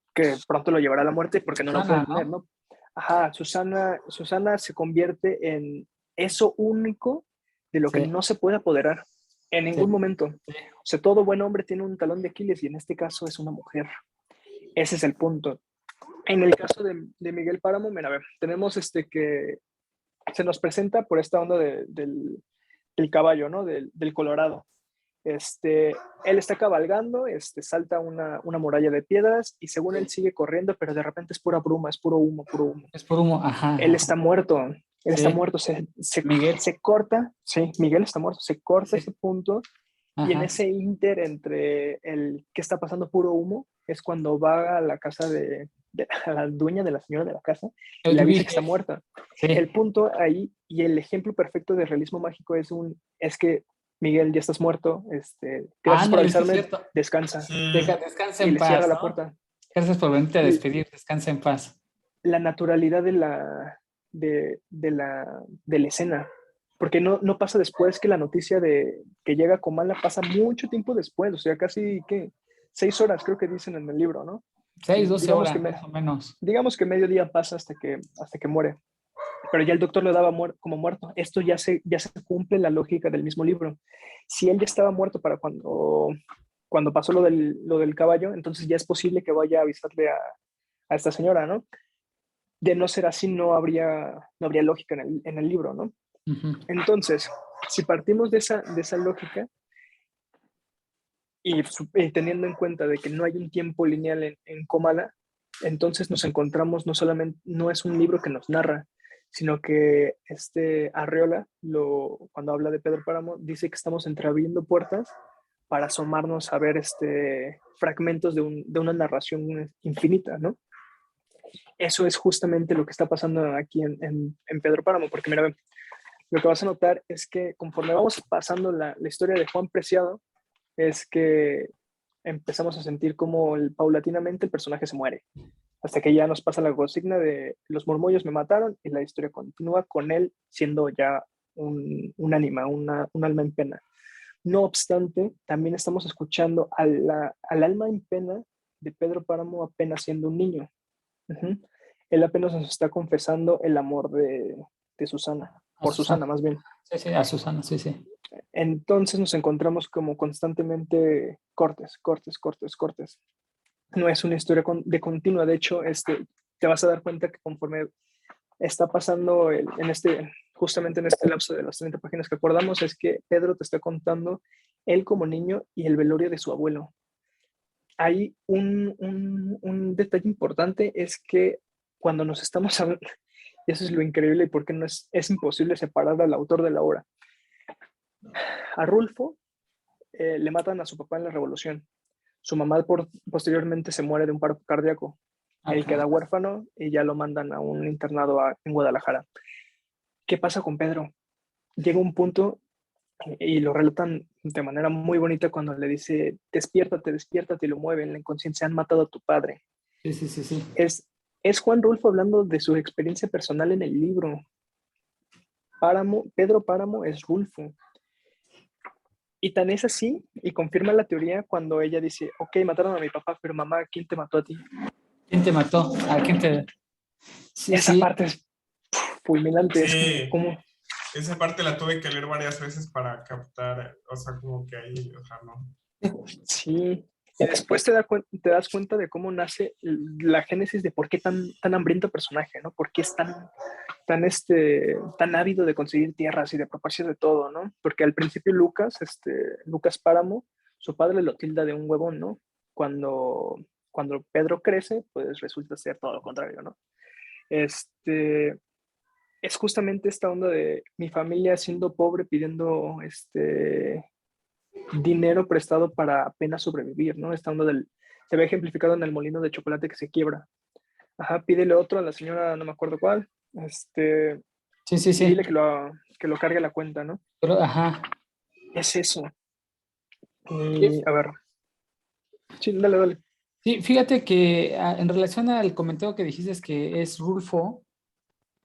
pronto lo llevará a la muerte porque no lo puede Susana, tener, ¿no? ¿no? Ajá, Susana se convierte en eso único de lo que Sí, no se puede apoderar en sí, ningún momento. sí. O sea, todo buen hombre tiene un talón de Aquiles, y en este caso es una mujer. Ese es el punto. En el caso de Miguel Páramo, mira, a ver, tenemos que se nos presenta por esta onda del caballo, ¿no? Del Colorado. Él está cabalgando, salta una muralla de piedras, y según él sigue corriendo, pero de repente es pura bruma, es puro humo, puro humo. Es por humo, ajá. Él está muerto, Sí. Miguel. se corta, sí, Miguel está muerto, se corta Sí. ese punto, y en Ajá. ese inter entre el que está pasando puro humo es cuando va a la casa a la dueña de la señora de la casa y le avisa que está muerta. Sí. El punto ahí, y el ejemplo perfecto de realismo mágico es que Miguel, ya estás muerto, gracias por Ándale, sí es avisarme, cierto. descansa. Sí. Descansa Y en le cierra paz, la ¿no? puerta. Gracias por venirte a despedir. Descansa en paz. La naturalidad de la escena, porque no pasa después que la noticia de que llega a Comala, pasa mucho tiempo después, o sea, casi, ¿qué? 6 horas creo que dicen en el libro, ¿no? 12 Digamos que, horas, más o menos. digamos que medio día pasa hasta que muere, pero ya el doctor lo daba como muerto. Esto ya se cumple la lógica del mismo libro. Si él ya estaba muerto para cuando pasó lo del caballo, entonces ya es posible que vaya a avisarle a esta señora, ¿no? De no ser así, no habría lógica en el libro, ¿no? Uh-huh. Entonces, si partimos de esa lógica, y teniendo en cuenta de que no hay un tiempo lineal en Comala, entonces nos encontramos, no es un libro que nos narra, sino que Arreola, cuando habla de Pedro Páramo, dice que estamos entreabriendo puertas para asomarnos a ver fragmentos de una narración infinita, ¿no? Eso es justamente lo que está pasando aquí en Pedro Páramo, porque mira, lo que vas a notar es que conforme vamos pasando la historia de Juan Preciado, es que empezamos a sentir como paulatinamente el personaje se muere, hasta que ya nos pasa la consigna de los murmullos me mataron, y la historia continúa con él siendo ya un ánima, un alma en pena. No obstante, también estamos escuchando al alma en pena de Pedro Páramo apenas siendo un niño. Uh-huh. Él apenas nos está confesando el amor de Susana, por Susana más bien. Sí, sí, a Susana, sí, sí. Entonces nos encontramos como constantemente cortes. No es una historia de continua. De hecho, te vas a dar cuenta que conforme está pasando justamente en este lapso de las 30 páginas que acordamos, es que Pedro te está contando él como niño y el velorio de su abuelo. Hay un detalle importante, es que cuando nos estamos hablando, y eso es lo increíble y por qué no es imposible separar al autor de la obra. A Rulfo le matan a su papá en la Revolución. Su mamá posteriormente se muere de un paro cardíaco. Él queda huérfano y ya lo mandan a un internado en Guadalajara. ¿Qué pasa con Pedro? llega un punto y lo relatan de manera muy bonita cuando le dice, despiértate, despiértate, y lo mueve en la inconsciencia, han matado a tu padre. Sí, sí, sí, sí. Es Juan Rulfo hablando de su experiencia personal en el libro. Pedro Páramo es Rulfo. Y tan es así, y confirma la teoría cuando ella dice, ok, mataron a mi papá, pero mamá, ¿quién te mató a ti? ¿Quién te mató? ¿A quién te...? Sí, Esa sí. parte es fulminante, es Sí, como esa parte la tuve que leer varias veces para captar, o sea, como que ahí, o sea, no. sí. Y después te das cuenta de cómo nace la génesis de por qué tan hambriento personaje, ¿no? Por qué es tan ávido de conseguir tierras y de apropiarse de todo, ¿no? Porque al principio Lucas Páramo, su padre lo tilda de un huevón, ¿no? Cuando Pedro crece, pues resulta ser todo lo contrario, ¿no? Es justamente esta onda de mi familia siendo pobre pidiendo dinero prestado para apenas sobrevivir, ¿no? Esta onda se ve ejemplificado en el molino de chocolate que se quiebra. Ajá, pídele otro a la señora, no me acuerdo cuál, Sí, sí, y dile sí. que lo cargue la cuenta, ¿no? Pero, ajá. Es eso. Y, a ver, sí, dale, dale. Sí, fíjate que en relación al comentario que dijiste es que es Rulfo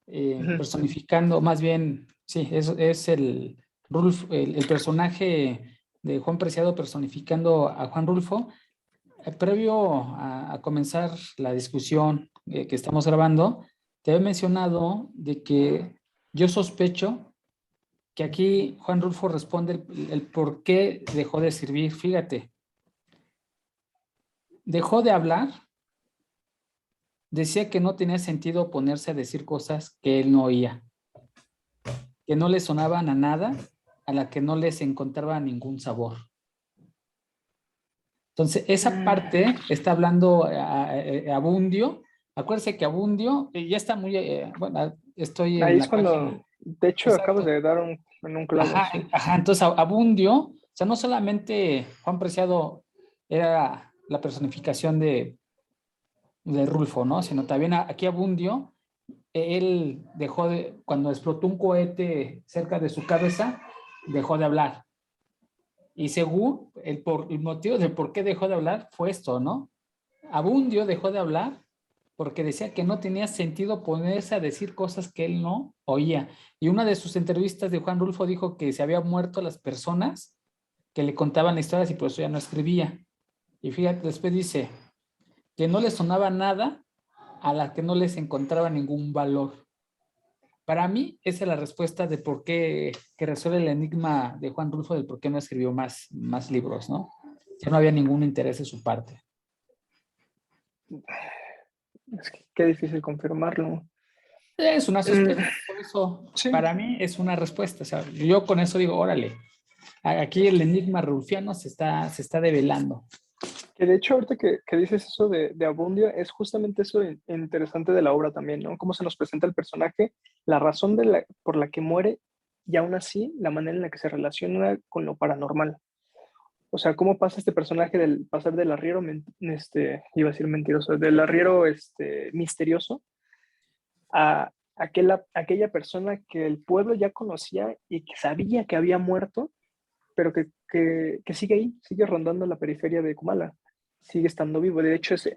Ujú. personificando, más bien, sí, es el Rulfo, el personaje de Juan Preciado personificando a Juan Rulfo. Previo a comenzar la discusión que estamos grabando, te había mencionado de que yo sospecho que aquí Juan Rulfo responde el por qué dejó de escribir. Fíjate, dejó de hablar, decía que no tenía sentido ponerse a decir cosas que él no oía, que no le sonaban a nada, a la que no les encontraba ningún sabor. Entonces, esa parte está hablando Abundio. Acuérdense que Abundio ya está muy, bueno, estoy en Ahí es la página. cuando, de hecho, acabas Exacto. de dar en un clavo, Ajá, sí. ajá. Entonces, Abundio, o sea, no solamente Juan Preciado era la personificación de Rulfo, ¿no? Sino también aquí Abundio, él dejó de, cuando explotó un cohete cerca de su cabeza, dejó de hablar. Y según el motivo de por qué dejó de hablar fue esto, ¿no? Abundio dejó de hablar porque decía que no tenía sentido ponerse a decir cosas que él no oía. Y una de sus entrevistas de Juan Rulfo dijo que se habían muerto las personas que le contaban historias y por eso ya no escribía. Y fíjate, después dice que no le sonaba nada a la que no les encontraba ningún valor. Para mí, esa es la respuesta de por qué, que resuelve el enigma de Juan Rulfo del por qué no escribió más libros, ¿no? Ya no había ningún interés de su parte. Es que qué difícil confirmarlo. Es una sospecha, por eso Sí, para mí es una respuesta. O sea, yo con eso digo, órale, aquí el enigma rulfiano se está develando. que de hecho ahorita que dices eso de Abundio, es justamente eso interesante de la obra también, ¿no? Cómo se nos presenta el personaje, la razón por la que muere y aún así la manera en la que se relaciona con lo paranormal. O sea, cómo pasa este personaje del pasar del arriero, iba a decir mentiroso, del arriero misterioso a aquella persona que el pueblo ya conocía y que sabía que había muerto, pero que sigue ahí, sigue rondando la periferia de Kumala, sigue estando vivo. De hecho, se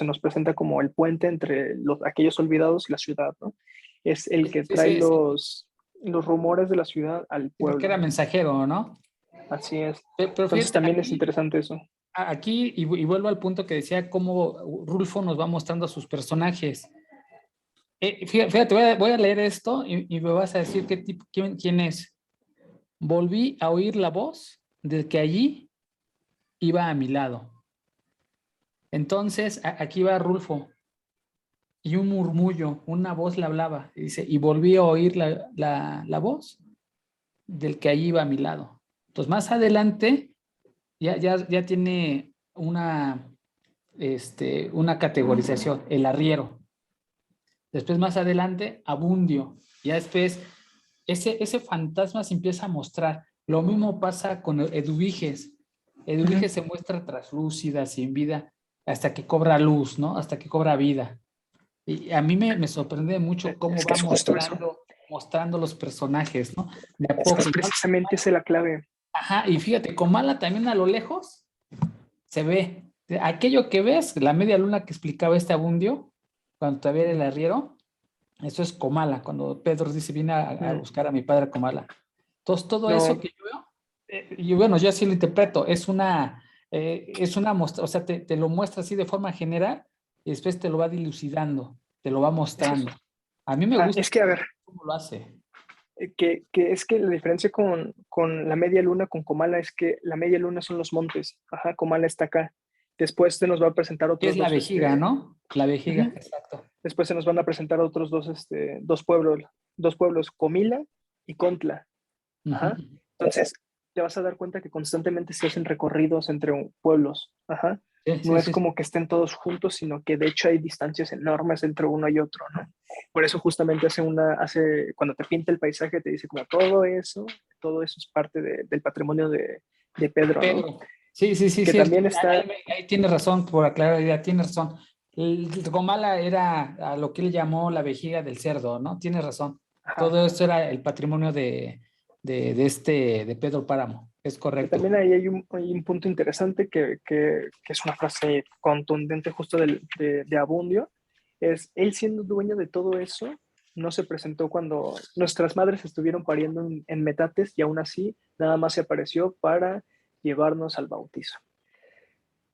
nos presenta como el puente entre aquellos olvidados y la ciudad, ¿no? Es el que Sí, trae sí, sí. los rumores de la ciudad al Sí, porque pueblo. era mensajero, ¿no? Así es. Pero Entonces fíjate, también es interesante eso. aquí y vuelvo al punto que decía cómo Rulfo nos va mostrando a sus personajes. Fíjate, voy a leer esto y me vas a decir quién es. Volví a oír la voz del que allí iba a mi lado. Entonces, aquí va Rulfo y un murmullo, una voz le hablaba. Y dice, y volví a oír la voz del que allí iba a mi lado. Entonces, más adelante, ya tiene una categorización, el arriero. Después, más adelante, Abundio. Ya después, ese fantasma se empieza a mostrar. Lo mismo pasa con Eduviges. Eduviges se muestra traslúcida, sin vida, hasta que cobra luz, ¿no? Hasta que cobra vida. Y a mí me sorprende mucho cómo Es que va es justo eso. mostrando mostrando los personajes, ¿no? De a poco. Precisamente esa es la clave. Ajá, y fíjate, Comala también a lo lejos se ve. Aquello que ves, la media luna que explicaba este Abundio, cuando todavía era el arriero, eso es Comala, cuando Pedro dice, vine a buscar a mi padre Comala. Entonces, todo eso que yo veo, y bueno, yo así lo interpreto, es una muestra, o sea, te lo muestra así de forma general y después te lo va dilucidando, te lo va mostrando. A mí me gusta es que, a ver, cómo lo hace. que es que la diferencia con la media luna, con Comala, es que la media luna son los montes. Ajá, Comala está acá. Después se nos va a presentar otros Es la vejiga, ¿no? La vejiga, exacto. Después se nos van a presentar otros dos pueblos, Comila y Contla. Ajá. Entonces, te vas a dar cuenta que constantemente se hacen recorridos entre pueblos. Ajá. No es como que estén todos juntos, sino que de hecho hay distancias enormes entre uno y otro, ¿no? Por eso justamente cuando te pinta el paisaje, te dice como todo eso es parte del patrimonio de Pedro, ¿no? Sí, que también está... Ahí tienes razón, por aclarar, ya tienes razón. El Comala era a lo que él llamó la vejiga del cerdo, ¿no? Tienes razón. Ajá. Todo eso era el patrimonio de Pedro Páramo, es correcto. También ahí hay un punto interesante que es una frase contundente justo de Abundio, es él siendo dueño de todo eso, no se presentó cuando nuestras madres estuvieron pariendo en Metates y aún así nada más se apareció para llevarnos al bautizo.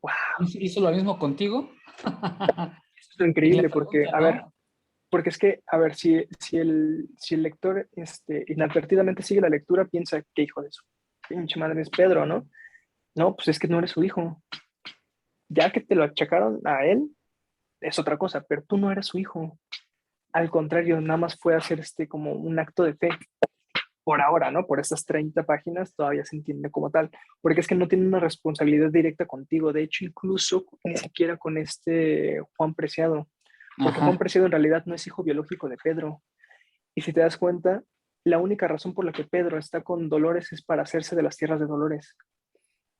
¡Wow! ¿Hizo lo mismo contigo? Eso es lo increíble porque, ¿no? A ver, porque es que, a ver, si el lector inadvertidamente sigue la lectura, piensa que hijo de su pinche madre es Pedro, ¿no? No, pues es que no eres su hijo. Ya que te lo achacaron a él, es otra cosa, pero tú no eres su hijo. Al contrario, nada más fue hacer como un acto de fe. Por ahora, ¿no? Por estas 30 páginas todavía se entiende como tal, porque es que no tiene una responsabilidad directa contigo. De hecho, incluso ni siquiera con Juan Preciado, porque Juan Preciado en realidad no es hijo biológico de Pedro. Y si te das cuenta, la única razón por la que Pedro está con Dolores es para hacerse de las tierras de Dolores.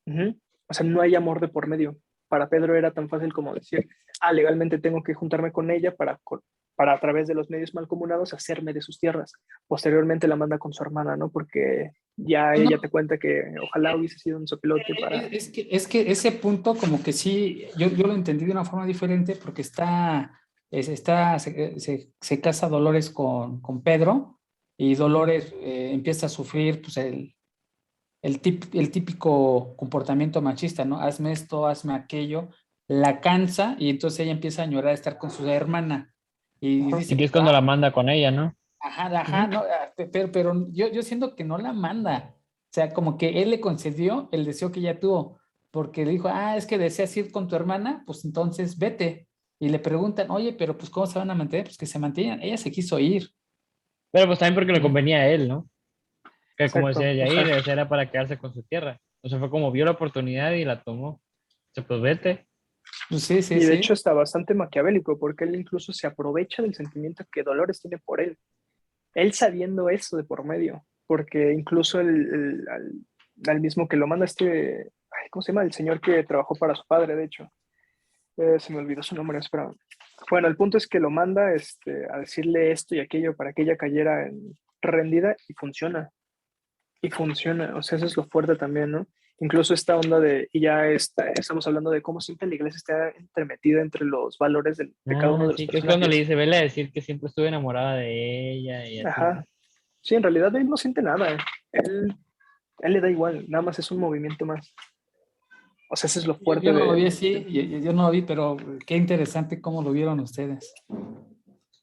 O sea, no hay amor de por medio. Para Pedro era tan fácil como decir, legalmente tengo que juntarme con ella para a través de los medios malcomunados hacerme de sus tierras. Posteriormente la manda con su hermana, ¿no? Porque ya ella te cuenta que ojalá hubiese sido un sopilote para... Es que ese punto como que sí, yo lo entendí de una forma diferente porque se casa Dolores con Pedro y Dolores empieza a sufrir pues el típico comportamiento machista, ¿no? Hazme esto, hazme aquello, la cansa y entonces ella empieza a añorar estar con su hermana. Y dice que es cuando la manda con ella, ¿no? Ajá, no, pero yo siento que no la manda. O sea, como que él le concedió el deseo que ella tuvo, porque le dijo, es que deseas ir con tu hermana, pues entonces vete. Y le preguntan, oye, pero pues ¿cómo se van a mantener? Pues que se mantengan. Ella se quiso ir. Pero pues también porque le convenía a él, ¿no? Que como Exacto, decía Yair, era para quedarse con su tierra. O sea, fue como vio la oportunidad y la tomó. O sea, pues vete. Sí, y de hecho está bastante maquiavélico, porque él incluso se aprovecha del sentimiento que Dolores tiene por él. Él sabiendo eso de por medio, porque incluso al mismo que lo manda ¿cómo se llama? El señor que trabajó para su padre, de hecho. Se me olvidó su nombre, espera. Bueno, el punto es que lo manda a decirle esto y aquello para que ella cayera rendida y funciona. Y funciona, o sea, eso es lo fuerte también, ¿no? Incluso esta onda estamos hablando de cómo siempre la iglesia está entremetida entre los valores de cada uno de los sí, personajes. que es cuando le dice, vele a decir que siempre estuve enamorada de ella. Y así. Ajá. Sí, en realidad él no siente nada. Él le da igual, nada más es un movimiento más. O sea, eso es lo fuerte. Yo no lo vi así, yo no lo vi, pero qué interesante cómo lo vieron ustedes. O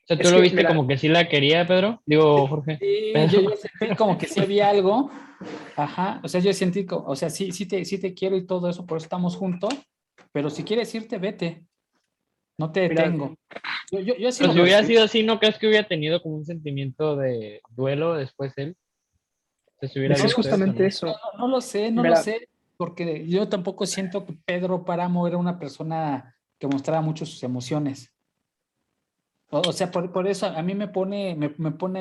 sea, ¿tú lo viste como que sí la quería, Pedro? Digo, Jorge. Sí, yo sentí como que sí había algo. Ajá, o sea, yo sentí, o sea, sí te quiero y todo eso, por eso estamos juntos, pero si quieres irte, vete. No te detengo. Yo sí pero si hubiera sido así, ¿no crees que hubiera tenido como un sentimiento de duelo después él? Es justamente eso. No lo sé, porque yo tampoco siento que Pedro Páramo era una persona que mostraba mucho sus emociones. O sea, por eso a mí me pone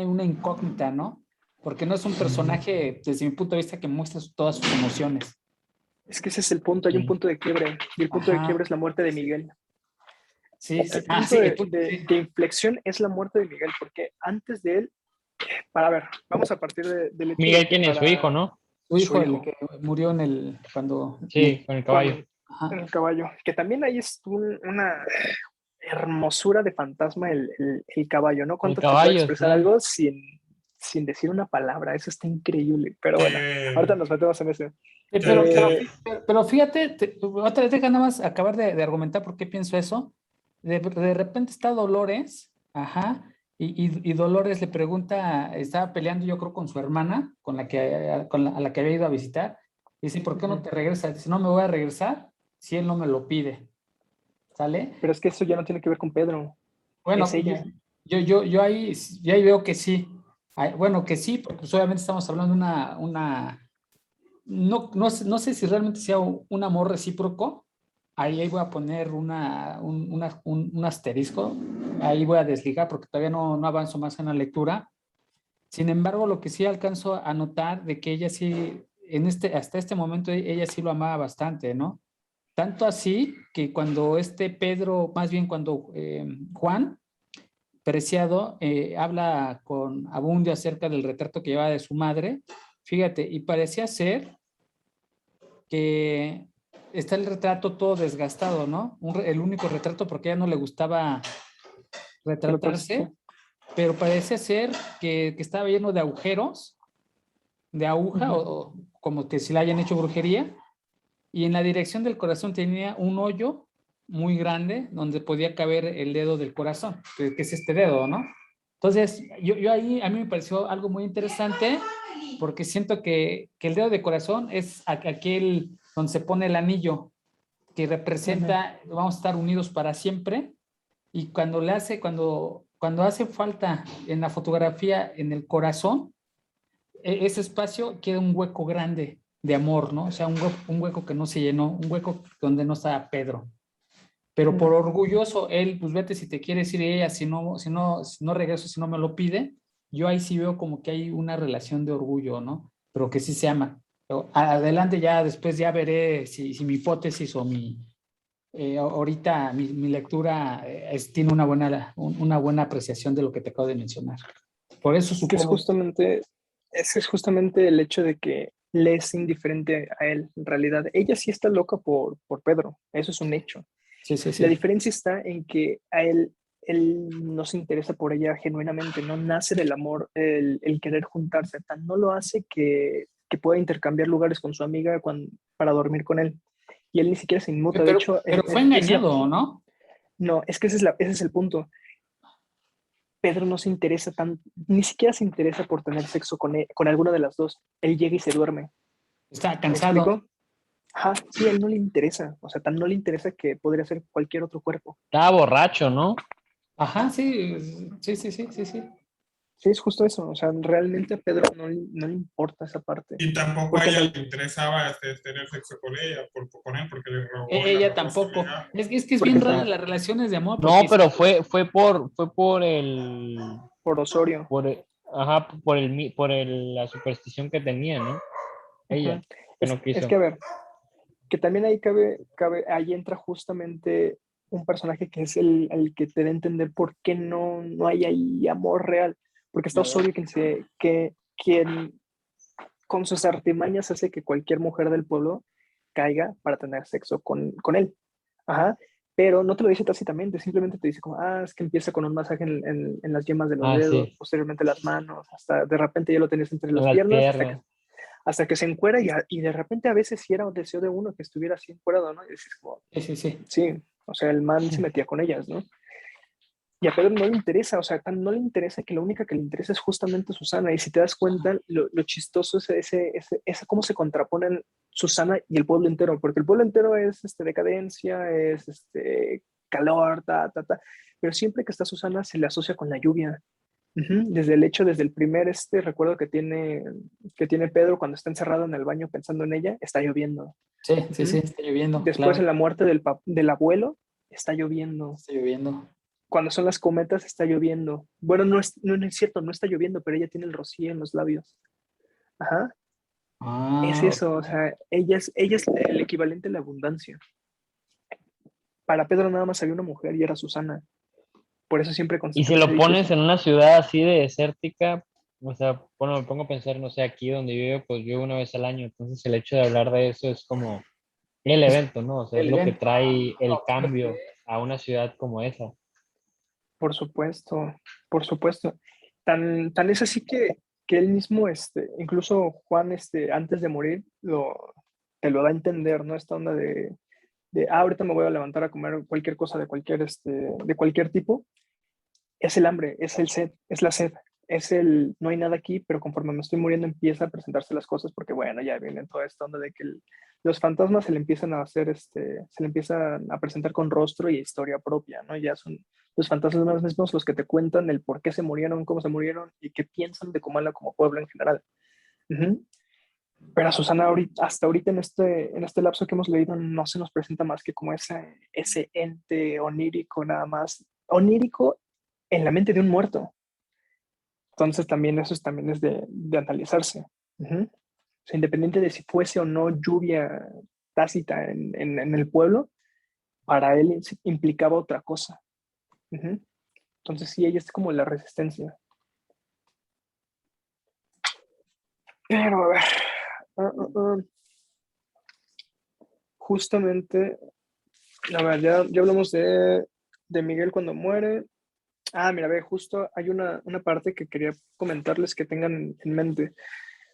una incógnita, ¿no? Porque no es un personaje, desde mi punto de vista, que muestra todas sus emociones. Es que ese es el punto, hay un punto de quiebre, y el punto de quiebre es la muerte de Miguel. Sí, el punto de inflexión es la muerte de Miguel, porque antes de él, Para ver, vamos a partir del hecho Miguel de que tiene su hijo, ¿no? Su hijo, Su el hijo. que murió cuando... Sí, con el caballo. Ajá. En el caballo, que también ahí es una hermosura de fantasma el caballo, ¿no? ¿Cuánto te puede caballo, expresar sí. algo sin decir una palabra? Eso está increíble. Pero bueno, ahorita nos metemos en eso. Pero fíjate, otra vez deja nada más acabar de argumentar por qué pienso eso. De repente está Dolores, ajá, y Dolores le pregunta, estaba peleando yo creo con su hermana, a la que había ido a visitar, y dice, ¿por qué no te regresas? Dice, no me voy a regresar si él no me lo pide, ¿sale? Pero es que eso ya no tiene que ver con Pedro, Bueno, es ella. yo ahí veo que sí. Bueno, que sí, porque pues, obviamente estamos hablando de no sé si realmente sea un amor recíproco. Ahí voy a poner un asterisco. Ahí voy a desligar porque todavía no avanzo más en la lectura. Sin embargo, lo que sí alcanzo a notar de que ella sí, hasta este momento, ella sí lo amaba bastante, ¿no? Tanto así que cuando Pedro, más bien cuando Juan Preciado habla con Abundio acerca del retrato que llevaba de su madre, fíjate, y parecía ser que está el retrato todo desgastado, ¿no? El único retrato porque a ella no le gustaba retratarse, pero parece ser que estaba lleno de agujeros, de aguja, o como que si le hayan hecho brujería, y en la dirección del corazón tenía un hoyo muy grande donde podía caber el dedo del corazón, que es este dedo, ¿no? Entonces, yo ahí, a mí me pareció algo muy interesante porque siento que el dedo de corazón es aquel donde se pone el anillo que representa, vamos a estar unidos para siempre, y cuando hace falta en la fotografía en el corazón, ese espacio queda un hueco grande de amor, ¿no? O sea, un hueco que no se llenó, un hueco donde no estaba Pedro. Pero por orgulloso, él, pues vete si te quieres ir, ella, si no regreso, si no me lo pide, yo ahí sí veo como que hay una relación de orgullo, ¿no? Pero que sí se ama. Pero adelante ya, después ya veré si mi hipótesis o ahorita mi lectura tiene una buena apreciación de lo que te acabo de mencionar. Por eso Que supongo... ese es justamente el hecho de que le es indiferente a él, en realidad. Ella sí está loca por Pedro, eso es un hecho. Sí, sí, La sí. diferencia está en que a él no se interesa por ella genuinamente, no nace del amor el querer juntarse, tan no lo hace que pueda intercambiar lugares con su amiga para dormir con él. Y él ni siquiera se inmuta, de hecho, Pero fue engañado, ¿no? no, es que ese es el punto. Pedro no se interesa ni siquiera se interesa por tener sexo con alguna de las dos. Él llega y se duerme. Está ¿Me cansado. explico? Ajá, sí, a él no le interesa. O sea, tan no le interesa que podría ser cualquier otro cuerpo. Estaba borracho, ¿no? Ajá, sí, sí, sí, sí, sí, sí. Sí, es justo eso. O sea, realmente a Pedro no le importa esa parte. Y tampoco a Porque ella le interesaba tener sexo con ella, con él, porque le robó Ella tampoco. Es que es bien rara las relaciones de amor. No, Porque pero fue por Osorio. ajá, la superstición que tenía, ¿no? Ella, que no quiso. Es que a ver, que también ahí ahí entra justamente un personaje que es el que te da a entender por qué no hay ahí amor real. Porque está Osorio quien con sus artimañas hace que cualquier mujer del pueblo caiga para tener sexo con él. Ajá. Pero no te lo dice tácitamente, simplemente te dice como, es que empieza con un masaje en las yemas de los dedos, Sí. posteriormente las manos, hasta de repente ya lo tenías entre En las las piernas, piernas. hasta que se encuera y de repente a veces sí era un deseo de uno que estuviera así encuerado, ¿no? Y dices como, sí, o sea, el man se metía con ellas, ¿no? Y a Pedro no le interesa, o sea, no le interesa que la única que le interesa es justamente Susana. Y si te das cuenta, lo chistoso es cómo se contraponen Susana y el pueblo entero, porque el pueblo entero es decadencia, es calor, pero siempre que está Susana se le asocia con la lluvia. Desde el primer recuerdo que tiene Pedro cuando está encerrado en el baño pensando en ella, está lloviendo. Sí, sí, sí, está lloviendo. Después Claro. en la muerte del abuelo, está lloviendo. Está lloviendo. Cuando son las cometas, está lloviendo. Bueno, no es cierto, no está lloviendo, pero ella tiene el rocío en los labios. Ajá. Es eso, o sea, ella es el equivalente a la abundancia. Para Pedro nada más había una mujer y era Susana. Por eso siempre Y si constantemente lo he dicho pones eso. en una ciudad así de desértica, O sea, bueno, me pongo a pensar, no sé, aquí donde vivo, pues yo una vez al año, entonces el hecho de hablar de eso es como el Es evento, ¿no? O sea, es el lo que evento. trae el No, cambio a una ciudad como esa. Por supuesto, por supuesto. Tan es así que él mismo, incluso Juan, antes de morir, te lo da a entender, ¿no? Esta onda ahorita me voy a levantar a comer cualquier cosa de cualquier tipo. Es el hambre, es el sed, es la sed, no hay nada aquí, pero conforme me estoy muriendo empieza a presentarse las cosas porque, bueno, ya viene toda esta onda de que los fantasmas se le empiezan a hacer, se le empiezan a presentar con rostro y historia propia, ¿no? Ya son los fantasmas mismos los que te cuentan el por qué se murieron, cómo se murieron y qué piensan de Comala como pueblo en general. Ujú. Pero a Susana hasta ahorita en este lapso que hemos leído no se nos presenta más que como ese ente onírico nada más, onírico en la mente de un muerto. Entonces también también es de analizarse. Ujú. O sea, independiente de si fuese o no lluvia tácita en el pueblo, para él implicaba otra cosa. Ujú. Entonces sí, ella es como la resistencia. Pero a ver, ah, ah, ah, justamente, a ver, ya hablamos de Miguel cuando muere. Ah, mira, ve, justo hay una parte que quería comentarles que tengan en mente.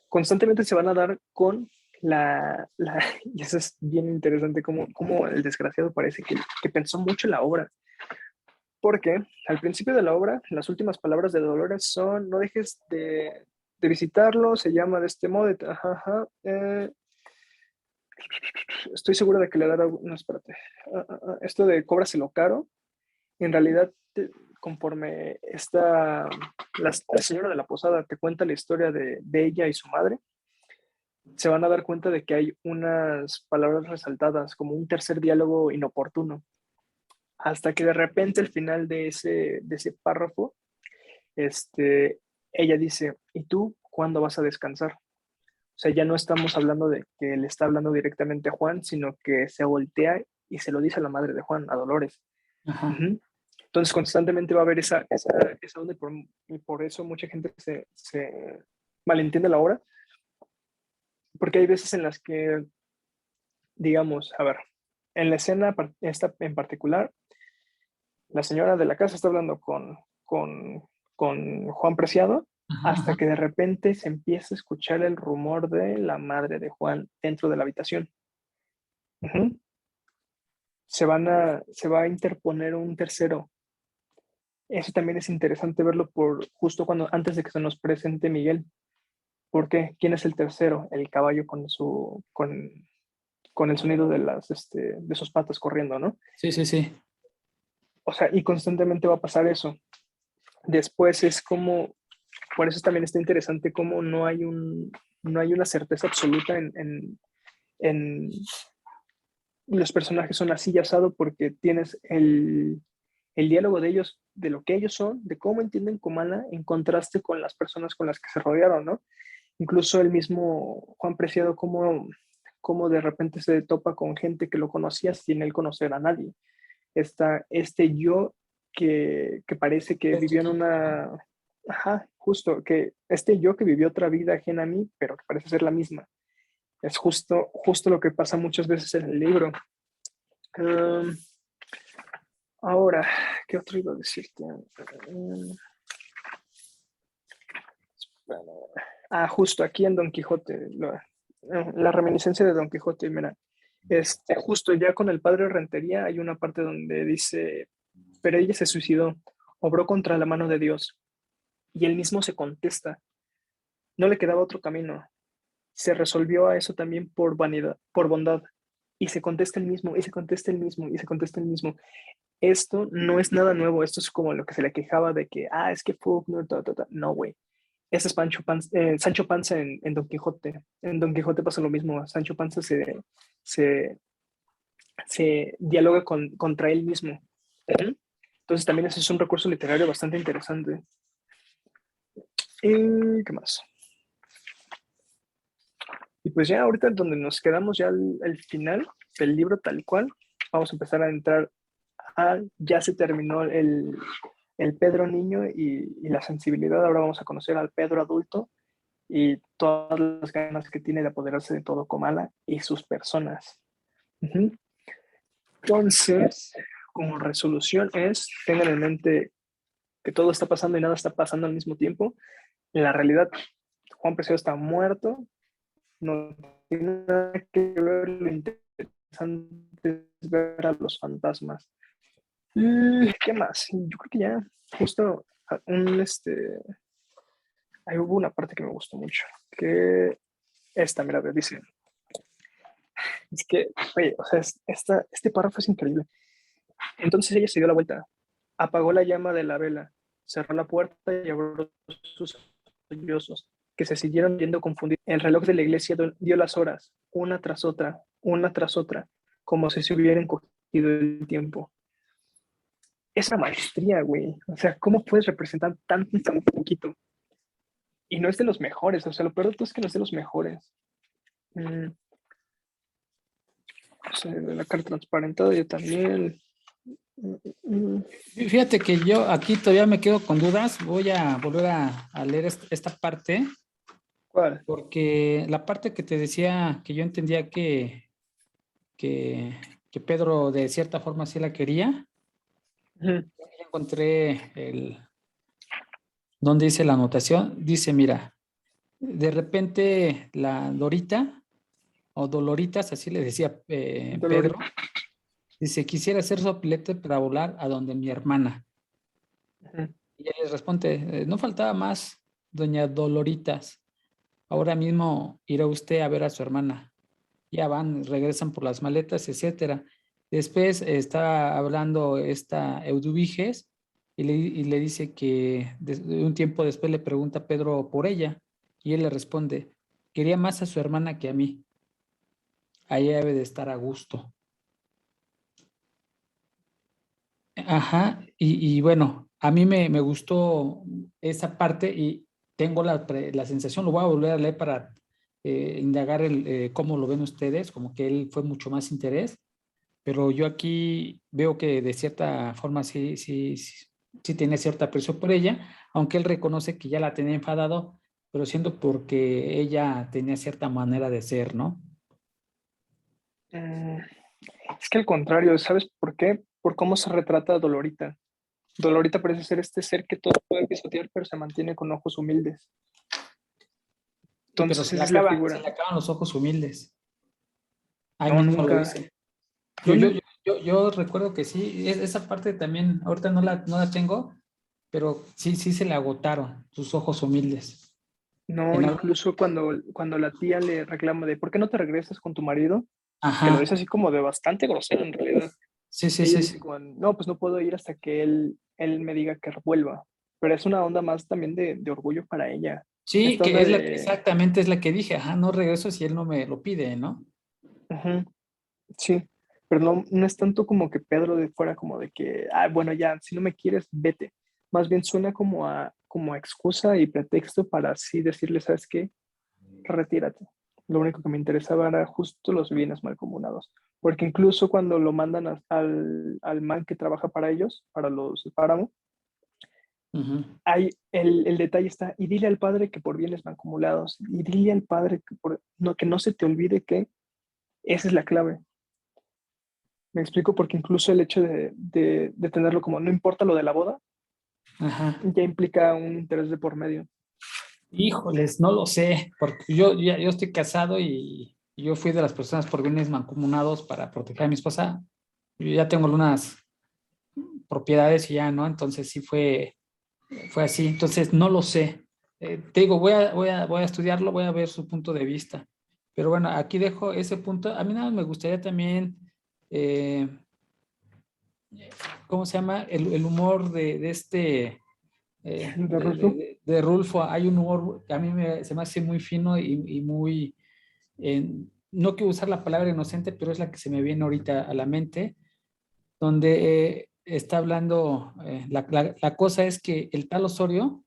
Constantemente se van a dar con y eso es bien interesante, como el desgraciado parece que pensó mucho en la obra, porque al principio de la obra, las últimas palabras de Dolores son, no dejes de visitarlo, se llama de este modo, ajá, ajá, estoy segura de que le dará, no, espérate, esto de cóbraselo caro, en realidad, conforme la señora de la posada te cuenta la historia de ella y su madre, se van a dar cuenta de que hay unas palabras resaltadas, como un tercer diálogo inoportuno, hasta que de repente al final de ese párrafo, ella dice, ¿y tú cuándo vas a descansar? O sea, ya no estamos hablando de que le está hablando directamente a Juan, sino que se voltea y se lo dice a la madre de Juan, a Dolores. Ajá. Ujú. Entonces, constantemente va a haber esa onda y por eso mucha gente se malentiende la obra, porque hay veces en las que, digamos, a ver, en la escena esta en particular, la señora de la casa está hablando con Juan Preciado, Ajá, hasta ajá. que de repente se empieza a escuchar el rumor de la madre de Juan dentro de la habitación. Ujú. Se va a interponer un tercero. Eso también es interesante verlo por justo antes de que se nos presente Miguel. ¿Por qué? ¿Quién es el tercero? El caballo con el sonido de sus patas corriendo, ¿no? Sí, sí, sí. O sea, y constantemente va a pasar eso. Después es como, por eso también está interesante cómo no hay una certeza absoluta en los personajes son así y asado porque tienes el diálogo de ellos, de lo que ellos son, de cómo entienden Comala en contraste con las personas con las que se rodearon, ¿no? Incluso el mismo Juan Preciado, como de repente se topa con gente que lo conocía sin él conocer a nadie. Este yo que parece que Es vivió en chiquito, ¿no? una... Ajá, justo, que este yo que vivió otra vida ajena a mí, pero que parece ser la misma. Es justo lo que pasa muchas veces en el libro. Um, ahora, ¿qué otro iba a decirte? Bueno, justo aquí en Don Quijote, la reminiscencia de Don Quijote, mira, justo ya con el padre Rentería hay una parte donde dice, pero ella se suicidó, obró contra la mano de Dios, y él mismo se contesta, no le quedaba otro camino, se resolvió a eso también por vanidad, por bondad, y se contesta el mismo, y se contesta el mismo, y se contesta el mismo. Esto no es nada nuevo, esto es como lo que se le quejaba de que, es que Faulkner, no, güey. Ese es Sancho Panza en Don Quijote. En Don Quijote pasa lo mismo. Sancho Panza se, se dialoga contra él mismo. Entonces también ese es un recurso literario bastante interesante. ¿Y qué más? Y pues ya ahorita donde nos quedamos ya al final del libro tal cual, vamos a empezar a entrar ya se terminó el Pedro niño y la sensibilidad. Ahora vamos a conocer al Pedro adulto y todas las ganas que tiene de apoderarse de todo Comala y sus personas. Ujú. Entonces, como resolución es, tengan en mente que todo está pasando y nada está pasando al mismo tiempo. En la realidad, Juan Preciado está muerto, no tiene nada que ver, lo interesante es ver a los fantasmas. ¿Qué más? Yo creo que ya, justo ahí hubo una parte que me gustó mucho, que mira, dice, es que, oye, o sea, este párrafo es increíble. Entonces ella se dio la vuelta, apagó la llama de la vela, cerró la puerta y abrió sus sollozos, que se siguieron viendo confundidos. El reloj de la iglesia dio las horas, una tras otra, como si se hubiera encogido el tiempo. Es una maestría, güey. O sea, ¿cómo puedes representar tanto tan poquito? Y no es de los mejores, o sea, lo peor de todo es que no es de los mejores. O sea, la cara transparentada yo también. Fíjate que yo aquí todavía me quedo con dudas. Voy a volver a leer esta parte, ¿Cuál? porque la parte que te decía que yo entendía que Pedro de cierta forma sí la quería, Uh-huh. encontré donde dice la anotación. Dice, mira, de repente la Dorita, o Doloritas, así le decía Pedro, dice, quisiera ser sopilete para volar a donde mi hermana. Uh-huh. Y él les responde, no faltaba más, doña Doloritas. Ahora mismo irá usted a ver a su hermana. Ya van, regresan por las maletas, etcétera. Después está hablando esta Eudubiges y le dice que un tiempo después le pregunta a Pedro por ella y él le responde, quería más a su hermana que a mí. Ahí debe de estar a gusto. Ajá, y bueno, a mí me gustó esa parte y tengo la sensación, lo voy a volver a leer para indagar cómo lo ven ustedes, como que él fue mucho más interés, pero yo aquí veo que de cierta forma sí tiene cierta aprecio por ella, aunque él reconoce que ya la tenía enfadado, pero siendo porque ella tenía cierta manera de ser, ¿no? Es que al contrario, ¿sabes por qué? Por cómo se retrata a Dolorita. Dolorita parece ser este ser que todo puede pisotear, pero se mantiene con ojos humildes. Pero Entonces, esa es la figura. se le acaban los ojos humildes. Ahí No, mismo lo nunca. dice. ¿Dónde? Yo recuerdo que sí, esa parte también, ahorita no la tengo, pero sí se le agotaron sus ojos humildes. No, incluso cuando la tía le reclama de ¿por qué no te regresas con tu marido? Que lo Ajá, dice así como de bastante grosero en realidad. sí. Ella dice como, no, pues no puedo ir hasta que él me diga que vuelva. Pero es una onda más también de orgullo para ella. Sí, Esta que onda es de... exactamente es la que dije, ajá, no regreso si él no me lo pide, ¿no? Ujú, sí, pero no es tanto como que Pedro de fuera como de que, bueno, ya, si no me quieres, vete. Más bien suena como a excusa y pretexto para así decirle, ¿sabes qué? Retírate. Lo único que me interesaba era justo los bienes mancomunados. Porque incluso cuando lo mandan al man que trabaja para ellos, para los páramo, Ujú. hay el detalle está, y dile al padre que por bienes mancomunados, y dile al padre que no se te olvide que esa es la clave. Me explico porque incluso el hecho de tenerlo como no importa lo de la boda, Ajá. ya implica un interés de por medio. Híjoles, no lo sé, porque yo estoy casado y yo fui de las personas por bienes mancomunados para proteger a mi esposa. Yo ya tengo unas propiedades y ya, ¿no? Entonces sí fue así. Entonces no lo sé. Te digo, voy a estudiarlo, voy a ver su punto de vista. Pero bueno, aquí dejo ese punto. A mí nada más me gustaría también, eh, ¿cómo se llama? El humor de este, De Rulfo. de Rulfo. Hay un humor que a mí se me hace muy fino y muy, no quiero usar la palabra inocente, pero es la que se me viene ahorita a la mente, donde está hablando, la cosa es que el tal Osorio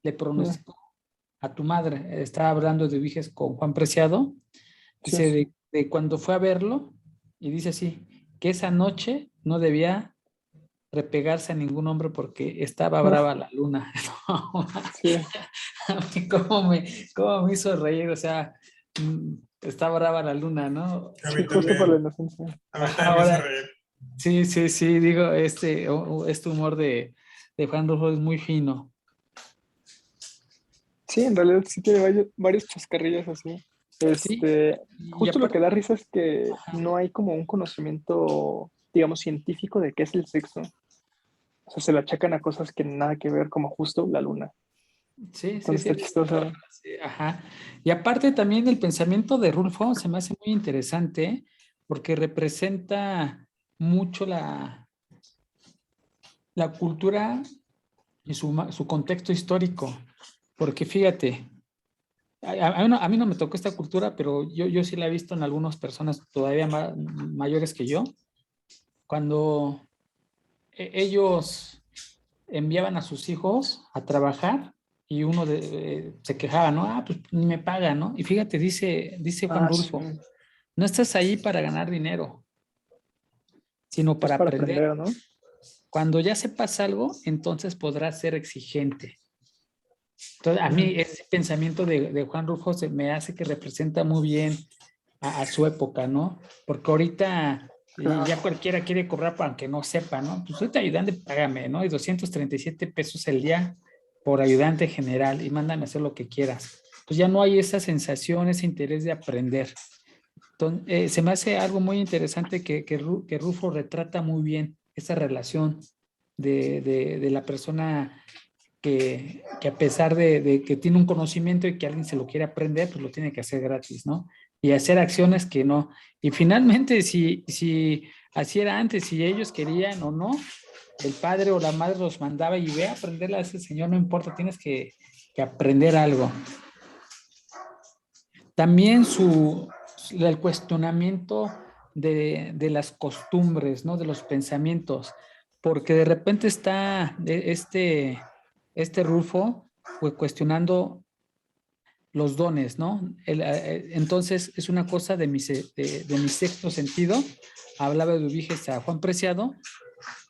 le pronosticó a tu madre, estaba hablando de Ubiges con Juan Preciado, Sí, dice de cuando fue a verlo, y dice así, que esa noche no debía repegarse a ningún hombre porque estaba brava la luna. No, Sí, a mí cómo me hizo reír, o sea, está brava la luna, ¿no? A sí, mí justo por la también. inocencia. A mí Ajá, también me hizo ahora, reír. sí, digo, este humor de Juan Rulfo es muy fino. Sí, en realidad sí tiene varios chascarrillos así. Sí, y Justo lo que aparte, da risa es que ajá, no hay como un conocimiento, digamos, científico de qué es el sexo. O sea, se lo achacan a cosas que nada que ver, como justo la luna. sí, Entonces está chistoso. sí, ajá. Y aparte también el pensamiento de Rulfo se me hace muy interesante porque representa mucho la cultura y su contexto histórico. Porque fíjate, a mí no me tocó esta cultura, pero yo sí la he visto en algunas personas todavía mayores que yo, cuando ellos enviaban a sus hijos a trabajar y se quejaba, ¿no? Ah, pues ni me pagan, ¿no? Y fíjate, dice Juan Ah, sí. Rulfo, no estás ahí para ganar dinero, sino Es para para aprender. aprender, ¿no? Cuando ya sepas algo, entonces podrás ser exigente. Entonces, a mí Ujú. ese pensamiento de Juan Rulfo me hace que representa muy bien a su época, ¿no? Porque ahorita ya Claro. cualquiera quiere cobrar para que no sepa, ¿no? Pues soy tu ayudante, págame, ¿no? Y 237 pesos el día por ayudante general y mándame a hacer lo que quieras. Pues ya no hay esa sensación, ese interés de aprender. Entonces, se me hace algo muy interesante que Rufo retrata muy bien esa relación de la persona que a pesar de que tiene un conocimiento y que alguien se lo quiere aprender, pues lo tiene que hacer gratis, ¿no? Y hacer acciones que no. Y finalmente, si así era antes, si ellos querían o no, el padre o la madre los mandaba y ve a aprenderle a ese señor, no importa, tienes que aprender algo. También el cuestionamiento de las costumbres, ¿no? De los pensamientos, porque de repente está este Rulfo pues, cuestionando los dones, ¿no? Entonces es una cosa de mi sexto sentido. Hablaba de Ubiges a Juan Preciado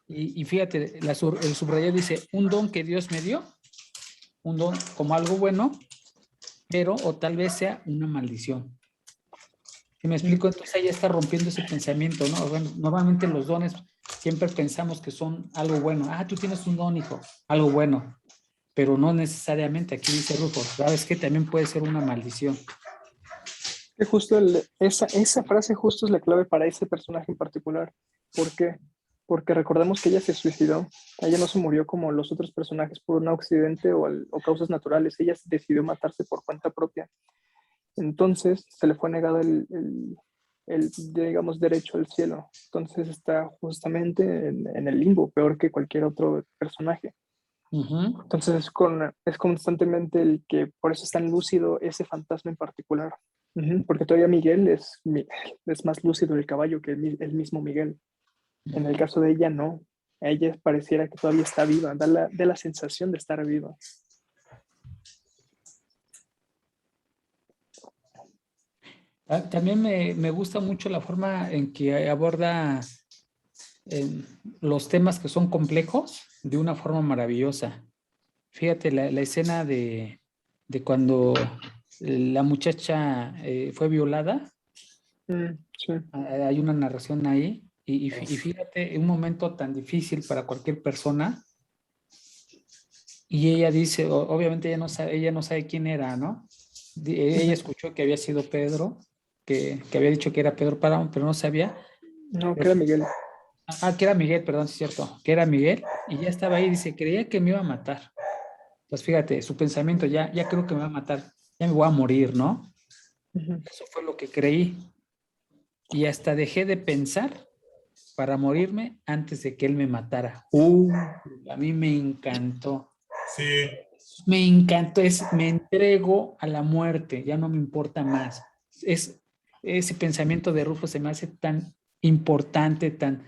y fíjate, el subrayado dice, un don que Dios me dio, un don como algo bueno, pero o tal vez sea una maldición. Si me explico, entonces ahí está rompiendo ese pensamiento, ¿no? Bueno, normalmente los dones siempre pensamos que son algo bueno. Ah, tú tienes un don, hijo, algo bueno, pero no necesariamente. Aquí dice Rufo, ¿sabes qué? También puede ser una maldición. Que justo esa frase justo es la clave para ese personaje en particular. ¿Por qué? Porque recordemos que ella se suicidó. Ella no se murió como los otros personajes por un accidente o causas naturales. Ella decidió matarse por cuenta propia. Entonces se le fue negado digamos, derecho al cielo. Entonces está justamente en el limbo, peor que cualquier otro personaje. Ujú. Entonces es constantemente el que por eso es tan lúcido ese fantasma en particular. Ujú. Porque todavía Miguel es más lúcido el caballo que el mismo Miguel. En el Ujú. caso de ella, no. A ella pareciera que todavía está viva, da la sensación de estar viva. También me gusta mucho la forma en que aborda eh, los temas que son complejos de una forma maravillosa. Fíjate, la escena de cuando la muchacha fue violada, Sí. hay una narración ahí, y fíjate, un momento tan difícil para cualquier persona, y ella dice, obviamente ella no sabe quién era, ¿no? Ella Ujú. escuchó que había sido Pedro, que había dicho que era Pedro Páramo, pero no sabía. No, que era Miguel. Que era Miguel, perdón, sí es cierto, que era Miguel, y ya estaba ahí, dice, creía que me iba a matar. Pues fíjate, su pensamiento, ya creo que me va a matar, ya me voy a morir, ¿no? Ujú. Eso fue lo que creí. Y hasta dejé de pensar para morirme antes de que él me matara. A mí me encantó. Sí, Me encantó, me entrego a la muerte, ya no me importa más. Ese pensamiento de Rufo se me hace tan importante, tan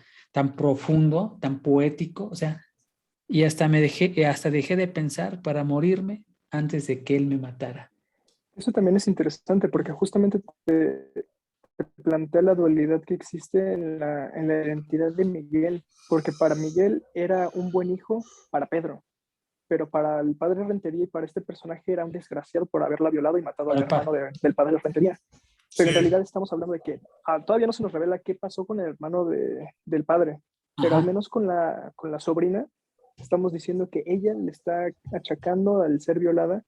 profundo, tan poético, o sea, y hasta dejé de pensar para morirme antes de que él me matara. Eso también es interesante porque justamente plantea la dualidad que existe en la identidad de Miguel, porque para Miguel era un buen hijo para Pedro, pero para el padre Rentería y para este personaje era un desgraciado por haberla violado y matado al hermano del padre Rentería. Pero en Sí. realidad estamos hablando de que todavía no se nos revela qué pasó con el hermano del padre, pero Ajá. al menos con la sobrina estamos diciendo que ella le está achacando al ser violada,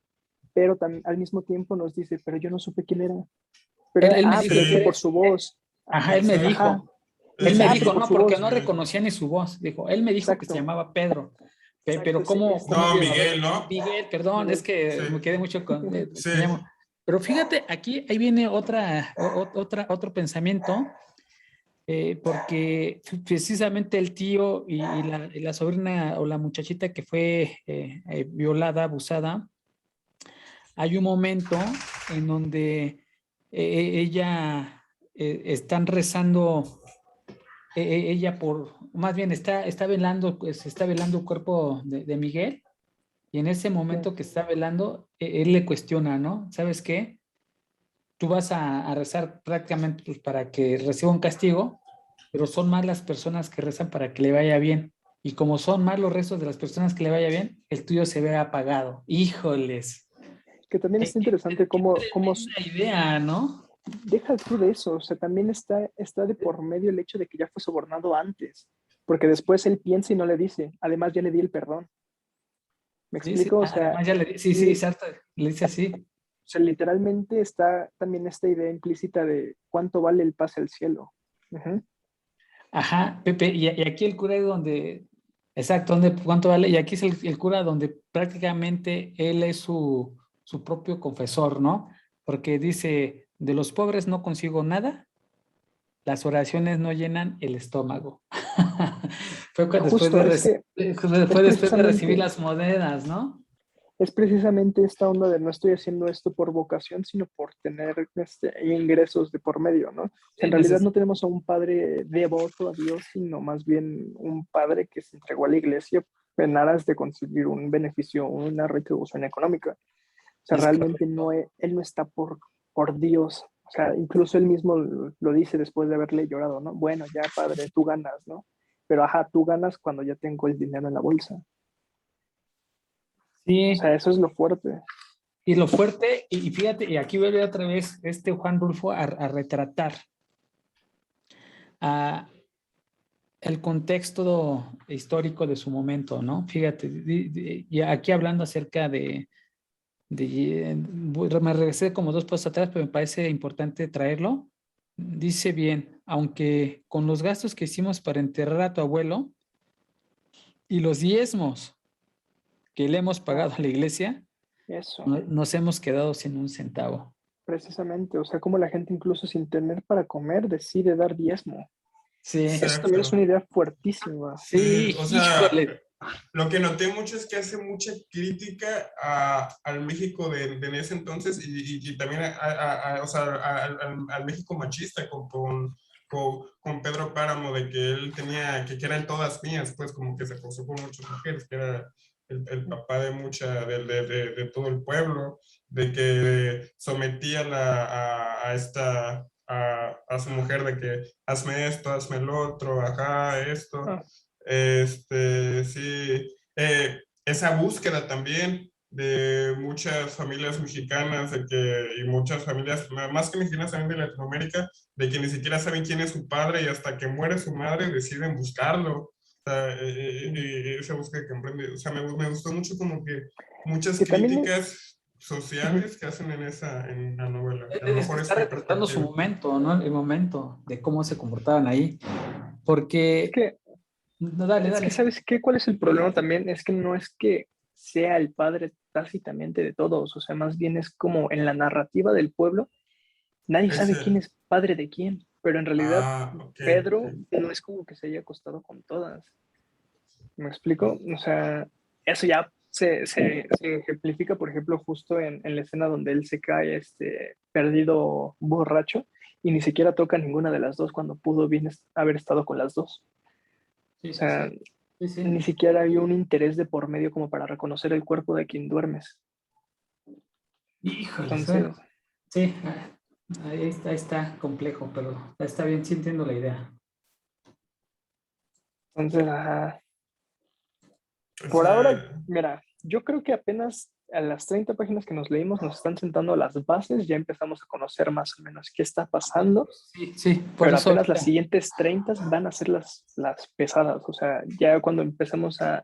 pero al mismo tiempo nos dice, pero yo no supe quién era. Pero Él me dijo pero es que Sí. por su voz. Ajá, él me Exacto. dijo. Él Dice, me pero dijo, por no, su porque voz. no reconocía ni su voz. Dijo, él me dijo que se Exacto. llamaba Pedro. Pero Exacto, ¿cómo No, pudo haber? Miguel, ¿no? Miguel, perdón, es Miguel. que Sí. me quedé mucho con. Sí. Se llama. Pero fíjate, ahí viene otro pensamiento, porque precisamente el tío y la sobrina o la muchachita que fue violada, abusada, hay un momento en donde ella están rezando, ella más bien está velando, pues, está velando el cuerpo de Miguel, y en ese momento que está velando, él le cuestiona, ¿no? ¿Sabes qué? Tú vas a rezar prácticamente pues, para que reciba un castigo, pero son más las personas que rezan para que le vaya bien. Y como son más los rezos de las personas que le vaya bien, el tuyo se ve apagado. Híjoles. Que también está interesante Qué cómo tremenda idea, ¿no? deja tú de eso, o sea, también está de por medio el hecho de que ya fue sobornado antes, porque después él piensa y no le dice, además ya le di el perdón. ¿Me Sí, sí, explico? O sea, además ya sí, exacto, le dice así. literalmente está también esta idea implícita de cuánto vale el pase al cielo. Ujú. Ajá, Pepe, y aquí el cura es donde, exacto, cuánto vale, y aquí es el cura donde prácticamente él es su propio confesor, ¿no? Porque dice, de los pobres no consigo nada, las oraciones no llenan el estómago. Después Justo, fue después de recibir las monedas, ¿no? es precisamente esta onda de no estoy haciendo esto por vocación, sino por tener ingresos de por medio, ¿no? En realidad no tenemos a un padre devoto a Dios, sino más bien un padre que se entregó a la iglesia en aras de conseguir un beneficio, una retribución económica. O sea, Es realmente correcto. él no está por Dios. O sea, incluso él mismo lo dice después de haberle llorado, ¿no? Bueno, ya padre, tú ganas, ¿no? Pero ajá, tú ganas cuando ya tengo el dinero en la bolsa. O Sí, sea, eso es lo fuerte. y lo fuerte, y fíjate, y aquí vuelve otra vez Juan Rulfo a retratar a el contexto histórico de su momento, ¿no? Fíjate, y aquí hablando acerca me regresé como 2 pasos atrás, pero me parece importante traerlo. Dice bien, aunque con los gastos que hicimos para enterrar a tu abuelo y los diezmos que le hemos pagado a la iglesia, Eso, nos hemos quedado sin un centavo. precisamente. O sea, como la gente incluso sin tener para comer decide dar diezmo. Sí, Eso también es Exacto. una idea fuertísima. sí, O sea, híjole. lo que noté mucho es que hace mucha crítica al México de ese entonces y también o sea, al México machista con Pedro Páramo, de que él tenía, que eran todas mías, pues como que se acostó con muchas mujeres, que era el papá de todo el pueblo, de que sometía a su mujer de que hazme esto, hazme el otro, ajá, esto. Ah, Sí, esa búsqueda también de muchas familias mexicanas y muchas familias, más que mexicanas también de Latinoamérica, de que ni siquiera saben quién es su padre y hasta que muere su madre deciden buscarlo. O sea, esa búsqueda que emprende, o sea, me gustó mucho como que muchas que también, críticas sociales que hacen en la novela. A lo Es que mejor está es mi retratando su perspectiva. momento, ¿no? El momento de cómo se comportaban ahí. es Porque, que no, dale, Es que, dale. ¿sabes qué? ¿Cuál es el problema también? Es que no es que sea el padre tácitamente de todos, o sea, más bien es como en la narrativa del pueblo, nadie sabe quién Ese, es padre de quién, pero en realidad ok, Pedro ok. no es como que se haya acostado con todas. ¿Me explico? O sea, eso ya se ejemplifica, por ejemplo, justo en la escena donde él se cae perdido borracho y ni siquiera toca ninguna de las dos cuando pudo bien haber estado con las dos. Sí, O sí, sea, sí. Sí, ni sí. siquiera hay un interés de por medio como para reconocer el cuerpo de quien duermes. Híjole, Entonces, sí. Ahí está complejo, pero está bien, sí entiendo la idea. Entonces, ajá. Por ahora, Ese- mira, yo creo que apenas a las 30 páginas que nos leímos nos están sentando las bases, ya empezamos a conocer más o menos qué está pasando, Sí, sí, por pero eso apenas las ahorita. siguientes 30 van a ser las pesadas, o sea, ya cuando empezamos a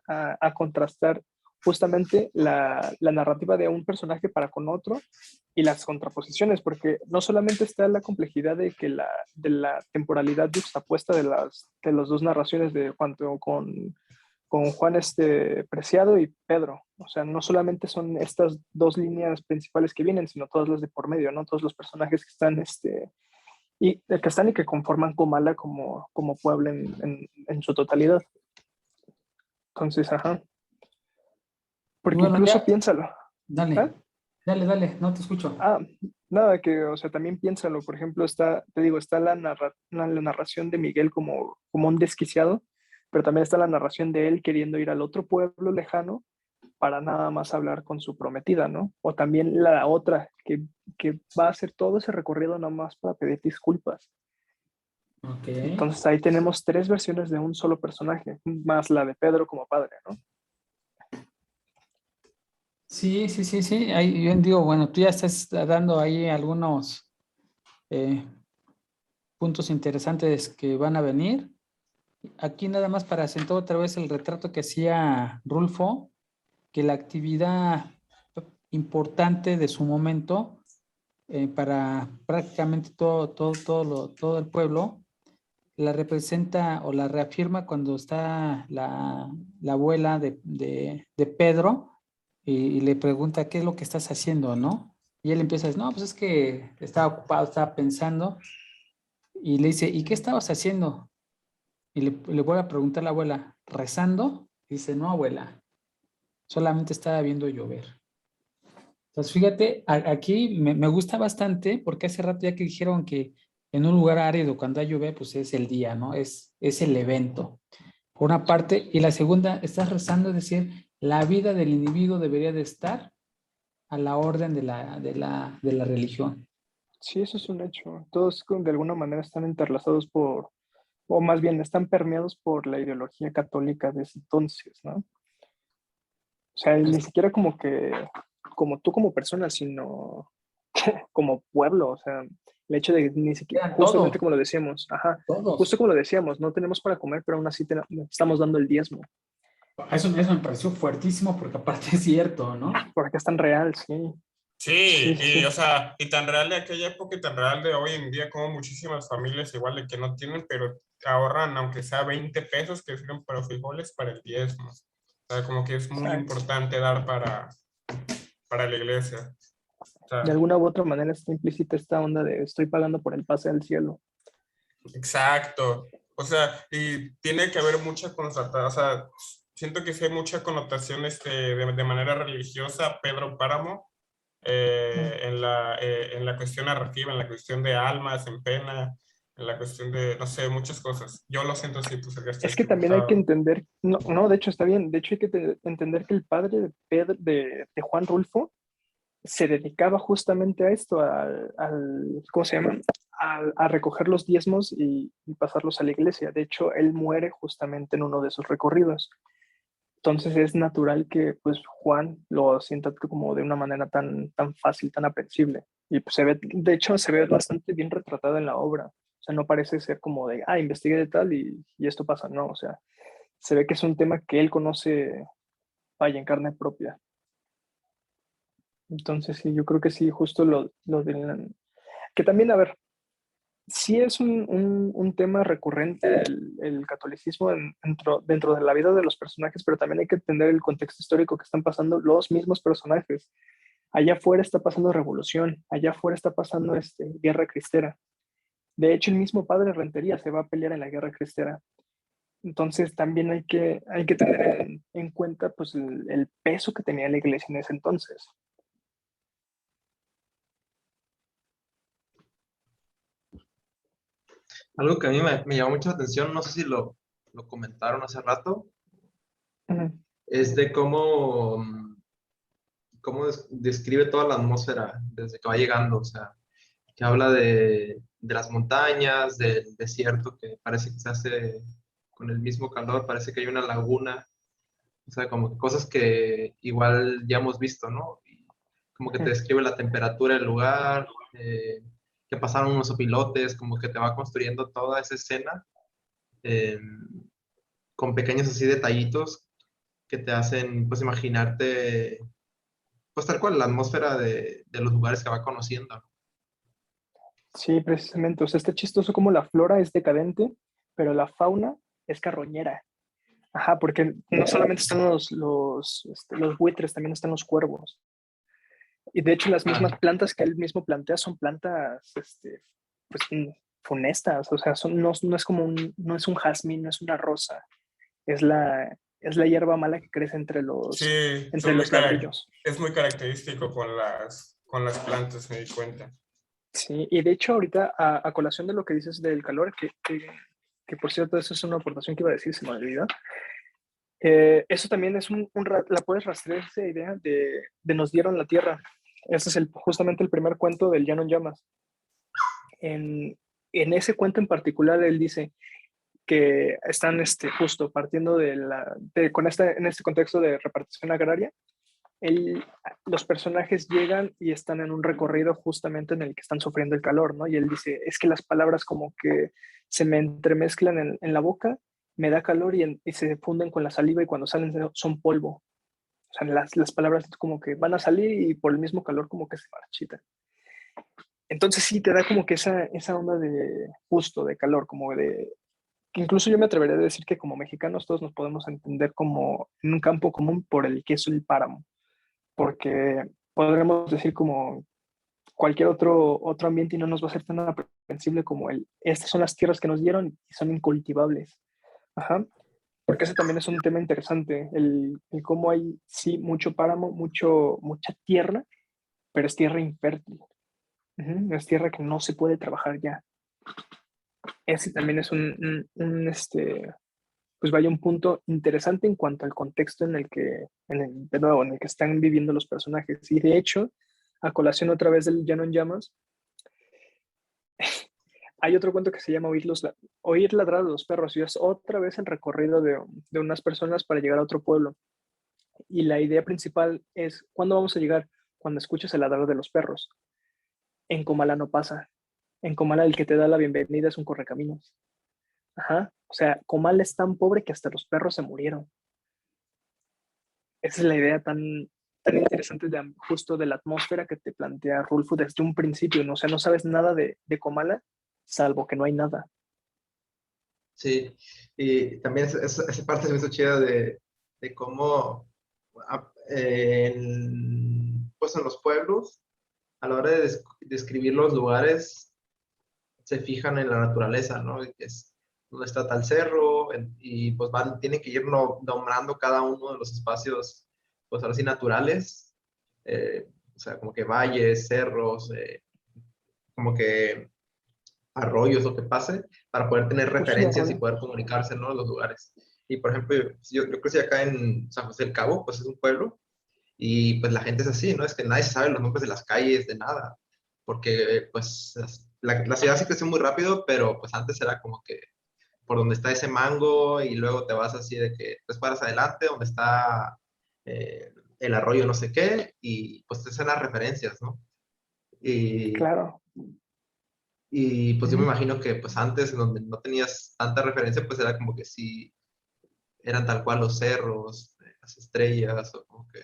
contrastar justamente la narrativa de un personaje para con otro y las contraposiciones, porque no solamente está la complejidad de la temporalidad juxtapuesta de las dos narraciones de cuanto con Juan Preciado y Pedro. O sea, no solamente son estas dos líneas principales que vienen, sino todas las de por medio, ¿no? Todos los personajes que están, y que conforman Comala como pueblo en su totalidad. Entonces, ajá. Porque Bueno, incluso ya, piénsalo. dale, ¿Ah? dale, no te escucho. Ah, nada, que, o sea, también piénsalo. Por ejemplo, te digo, está la narración de Miguel como un desquiciado, pero también está la narración de él queriendo ir al otro pueblo lejano para nada más hablar con su prometida, ¿no? O también la otra, que va a hacer todo ese recorrido nada más para pedir disculpas. Ok. Entonces ahí tenemos tres versiones de un solo personaje, más la de Pedro como padre, ¿no? Sí. Ahí yo digo, bueno, tú ya estás dando ahí algunos eh, puntos interesantes que van a venir. Aquí nada más para acentuar otra vez el retrato que hacía Rulfo, que la actividad importante de su momento para prácticamente todo el pueblo la representa o la reafirma cuando está la abuela de Pedro y le pregunta qué es lo que estás haciendo, ¿no? Y él empieza a decir, no, pues es que estaba ocupado, estaba pensando y le dice, ¿y qué estabas haciendo? Y le vuelve a preguntar a la abuela, ¿rezando? Y dice, no, abuela, solamente estaba viendo llover. Entonces, fíjate, aquí me gusta bastante porque hace rato ya que dijeron que en un lugar árido cuando hay lluvia, pues es el día, ¿no? Es el evento. Por una parte, y la segunda, estás rezando, es decir, la vida del individuo debería de estar a la orden de la religión. Sí, eso es un hecho. Todos de alguna manera están interlazados o más bien están permeados por la ideología católica de ese entonces, ¿no? O sea, y ni siquiera como tú como persona, sino como pueblo, o sea, el hecho de ni siquiera, Eran justamente todos, como lo decíamos, ajá, justo todos. como lo decíamos, no tenemos para comer, pero aún así estamos dando el diezmo, Eso me pareció fuertísimo porque aparte es cierto, ¿no? porque es tan real, sí, sí, Sí, y sí, o sea, y tan real de aquella época y tan real de hoy en día como muchísimas familias igual de que no tienen, pero ahorran aunque sea 20 pesos que sirven para frijoles para el diezmo. O sea, como que es muy exacto. importante dar para la iglesia. O De sea, alguna u otra manera está implícita esta onda de estoy pagando por el pase al cielo. exacto. O sea, y tiene que haber mucha constatación, o sea, siento que sí hay mucha connotación de manera religiosa, Pedro Páramo, Mm. en la cuestión narrativa, en la cuestión de almas, en pena, en la cuestión de, no sé, muchas cosas. Yo lo siento así, pues el que Es estés que también hay que equivocado. entender, no, no, de hecho está bien, de hecho hay que entender que el padre de Pedro, de Juan Rulfo, se dedicaba justamente a esto, ¿cómo se llama? A recoger los diezmos y pasarlos a la iglesia. De hecho, él muere justamente en uno de esos recorridos. Entonces es natural que pues Juan lo sienta como de una manera tan fácil, tan aprensible. Y pues de hecho se ve bastante bien retratado en la obra. O sea, no parece ser como de, investigué de tal y esto pasa, no. O sea, se ve que es un tema que él conoce, vaya, en carne propia. Entonces sí, yo creo que sí, justo lo de que también, a ver, sí es un tema recurrente el catolicismo dentro de la vida de los personajes, pero también hay que entender el contexto histórico que están pasando los mismos personajes. Allá afuera está pasando revolución, allá afuera está pasando guerra cristera. De hecho, el mismo padre Rentería se va a pelear en la guerra cristera. Entonces también hay que tener en cuenta pues, el peso que tenía la iglesia en ese entonces. Algo que a mí me llamó mucho la atención, no sé si lo comentaron hace rato, Ujú. es de cómo describe toda la atmósfera desde que va llegando. O sea, que habla de las montañas, del desierto, que parece que se hace con el mismo calor, parece que hay una laguna, o sea, como que cosas que igual ya hemos visto, ¿no? Y como que te describe la temperatura del lugar, que pasaron unos opilotes, como que te va construyendo toda esa escena eh, con pequeños así detallitos que te hacen pues imaginarte pues tal cual la atmósfera de los lugares que va conociendo, ¿no? Sí, precisamente. O sea, está chistoso como la flora es decadente, pero la fauna es carroñera. Ajá, porque no solamente están los buitres, también están los cuervos. Y de hecho las mismas Ah, plantas que él mismo plantea son plantas, pues, funestas. O sea, no es como no es un jazmín, no es una rosa. Es la hierba mala que crece Sí, entre los ladrillos. es muy característico con las plantas, me di cuenta. Sí, y de hecho ahorita a colación de lo que dices del calor, que por cierto, eso es una aportación que iba a decir, se me olvidó. Eso también es la puedes rastrear esa idea de nos dieron la tierra. Ese es justamente el primer cuento del Llano en Llamas. En ese cuento en particular, él dice que están justo partiendo en este contexto de repartición agraria. Los personajes llegan y están en un recorrido justamente en el que están sufriendo el calor, ¿no? Y él dice, es que las palabras como que se me entremezclan en la boca, me da calor y se funden con la saliva y cuando salen son polvo. O sea, las palabras como que van a salir y por el mismo calor como que se marchitan. Entonces sí, te da como que esa onda de justo, de calor, como de... que incluso yo me atrevería a decir que como mexicanos todos nos podemos entender como en un campo común por el que es el páramo, porque podremos decir como cualquier otro ambiente y no nos va a ser tan aprensible como estas son las tierras que nos dieron y son incultivables. Ajá. Porque ese también es un tema interesante, el cómo hay, sí, mucho páramo, mucha tierra, pero es tierra infértil. Es tierra que no se puede trabajar ya. Ese también es pues vaya un punto interesante en cuanto al contexto de nuevo, en el que están viviendo los personajes. Y de hecho, a colación otra vez del Llano en Llamas, hay otro cuento que se llama Oír ladrar a los perros, y es otra vez el recorrido de unas personas para llegar a otro pueblo. Y la idea principal es, ¿cuándo vamos a llegar? Cuando escuches el ladrar de los perros. En Comala no pasa. En Comala el que te da la bienvenida es un correcaminos. Ajá. O sea, Comala es tan pobre que hasta los perros se murieron. Esa es la idea tan interesante justo de la atmósfera que te plantea Rulfo desde un principio, ¿no? O sea, no sabes nada de Comala, salvo que no hay nada. sí, y también esa parte se me hizo chida de cómo pues en los pueblos, a la hora de describir los lugares, se fijan en la naturaleza, ¿no? Y que es donde está tal cerro, y pues tienen que ir nombrando cada uno de los espacios, pues ahora sí, naturales, o sea, como que valles, cerros, como que arroyos, lo que pase, para poder tener Justo un referencias y arroyo. poder comunicarse, ¿no? Los lugares. Y por ejemplo, yo crecí acá en San José del Cabo, pues es un pueblo, y pues la gente es así, ¿no? Es que nadie sabe los nombres de las calles, de nada, porque pues la ciudad sí creció muy rápido, pero pues antes era como que por donde está ese mango y luego te vas así de que pues paras adelante donde está el arroyo no sé qué y pues te hacen las referencias, ¿no? Y, Claro. y pues yo me Ujú. imagino que pues antes donde no tenías tanta referencia pues era como que sí eran tal cual los cerros, las estrellas o como que...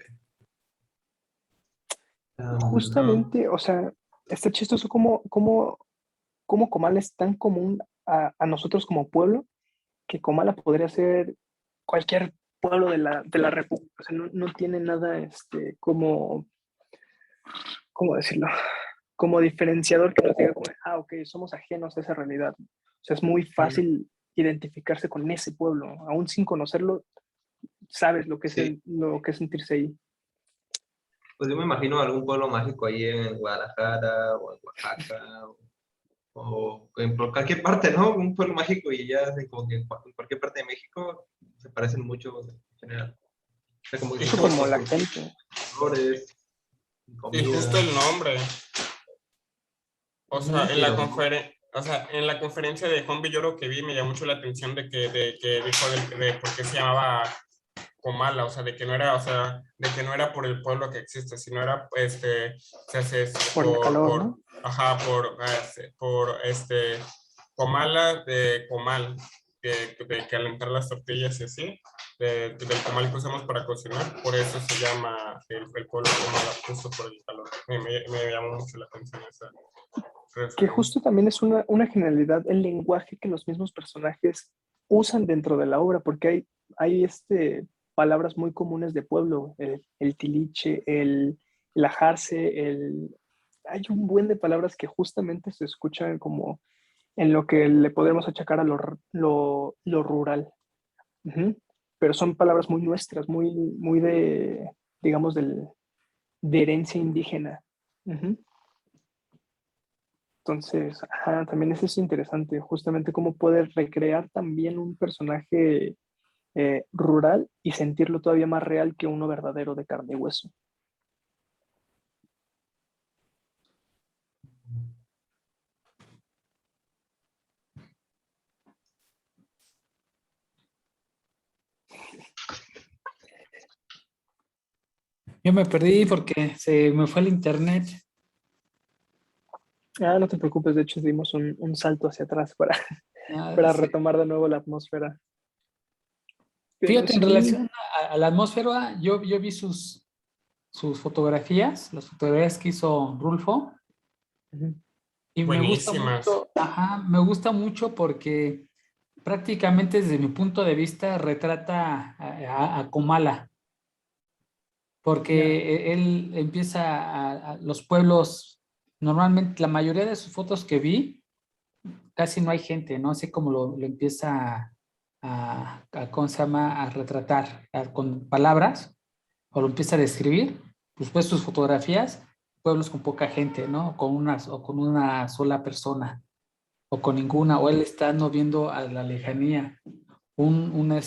no, Justamente, o sea, está chistoso cómo Comala es tan común a nosotros como pueblo, que Comala podría ser cualquier pueblo de la República. O sea, no tiene nada ¿cómo decirlo? Como diferenciador que nos diga como, ok, somos ajenos a esa realidad. O sea, es muy mm, fácil identificarse con ese pueblo. Aún sin conocerlo, sabes lo que es, sí, lo que es sentirse ahí. pues yo me imagino algún pueblo mágico ahí en Guadalajara o en Oaxaca o en cualquier parte, ¿no? Un pueblo mágico y ya como que en cualquier parte de México se parecen mucho en general. O sea, como que Y, Justo como como en la gente. colores, y justo comida. el nombre. O sea, en la conferencia de Juan Villoro que vi me llamó mucho la atención de que dijo de por qué se llamaba Comala, o sea, de que no era, o sea, de que no era por el pueblo que existe, sino era, se hace Por el calor, ¿no? ajá, Comala de comal, de calentar las tortillas y así, del comal que usamos para cocinar, por eso se llama el pueblo Comala, justo por el calor. Me llamó mucho la atención esa Que referencia. justo también es una generalidad el lenguaje que los mismos personajes usan dentro de la obra, porque hay palabras muy comunes de pueblo, el tiliche, el ajarse, hay un buen de palabras que justamente se escuchan como en lo que le podemos achacar a lo rural. Ujú. Pero son palabras muy nuestras, muy de, digamos, de herencia indígena. Ujú. Entonces, ajá, también eso es interesante, justamente cómo poder recrear también un personaje rural y sentirlo todavía más real que uno verdadero de carne y hueso. Yo me perdí porque se me fue el internet. Ah, no te preocupes, de hecho dimos un salto hacia atrás Ah, para sí. retomar de nuevo la atmósfera. Pero Fíjate, en sí, relación a la atmósfera, yo vi sus fotografías, las fotografías que hizo Rulfo, ujú, y me gusta Buenísimas. mucho, ajá, me gusta mucho porque prácticamente desde mi punto de vista retrata a Comala, ya, porque él empieza a los pueblos, normalmente la mayoría de sus fotos que vi, casi no hay gente, ¿no? Así como lo empieza ¿cómo se llama? A retratar con palabras, o lo empieza a describir, pues sus fotografías, pueblos con poca gente, ¿no? O con una sola persona, o con ninguna, o él está no viendo a la lejanía una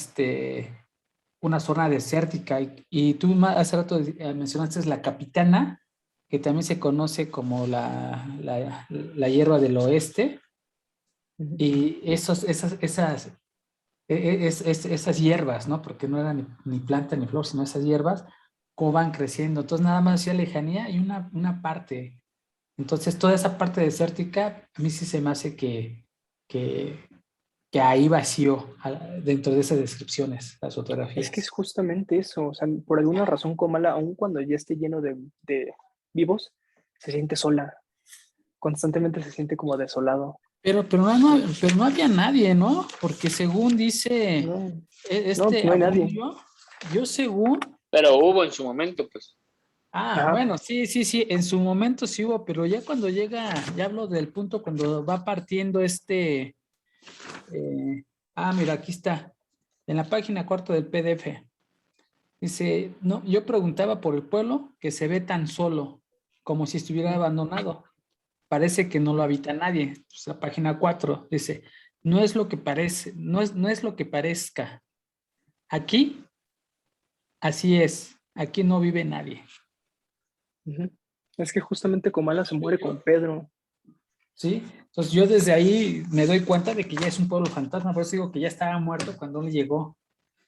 zona desértica. Y tú hace rato mencionaste la capitana, que también se conoce como la hierba del oeste, ujú. y esas hierbas, ¿no? Porque no eran ni planta ni flor, sino esas hierbas, cómo van creciendo. Entonces, nada más hacía lejanía y una parte. Entonces, toda esa parte desértica, a mí sí se me hace que, que ahí vació dentro de esas descripciones, las Es que es fotografías. justamente eso, o sea, por alguna razón Comala, aun cuando ya esté lleno de vivos, se siente sola, constantemente se siente como desolado. Pero no había nadie, ¿no? Porque según dice No, no, pues no hay nadie. Abundio, yo según. Pero hubo en su momento, pues. Ah, Ajá, bueno, sí, sí, sí, en su momento sí hubo, pero ya cuando llega, ya hablo del punto cuando va partiendo eh, mira, aquí está, en la página cuarto del PDF. Dice, no, yo preguntaba por el pueblo que se ve tan solo, como si estuviera abandonado. Parece que no lo habita nadie. Pues la página 4 dice, no es lo que parece, no es lo que parezca. Aquí, así es, aquí no vive nadie. ujú. Es que justamente Comala se muere con Pedro. ¿Sí? Entonces yo desde ahí me doy cuenta de que ya es un pueblo fantasma, por eso digo que ya estaba muerto cuando él llegó. O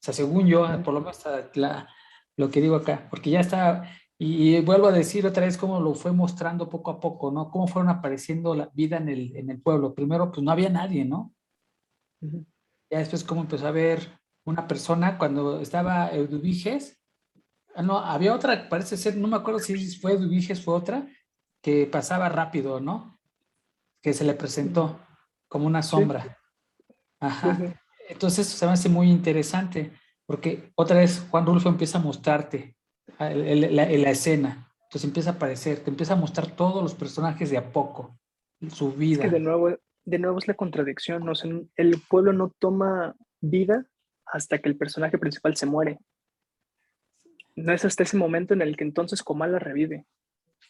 sea, según yo, Ujú, por lo menos lo que digo acá, porque ya está, y vuelvo a decir otra vez cómo lo fue mostrando poco a poco, ¿no? Cómo fueron apareciendo la vida en el pueblo. Primero, pues no había nadie, ¿no? ujú. Ya después cómo empezó a ver una persona cuando estaba Eduviges. No, había otra, parece ser, no me acuerdo si fue Eduviges, fue otra, que pasaba rápido, ¿no? Que se le presentó como una Sí, sombra. sí, Ajá. sí. Entonces se me hace muy interesante porque otra vez Juan Rulfo empieza a mostrarte la escena. Entonces empieza a aparecer, te empieza a mostrar todos los personajes de a poco, su Es que vida. de nuevo es la contradicción, ¿no? O sea, el pueblo no toma vida hasta que el personaje principal se muere. No es hasta ese momento en el que entonces Comala revive.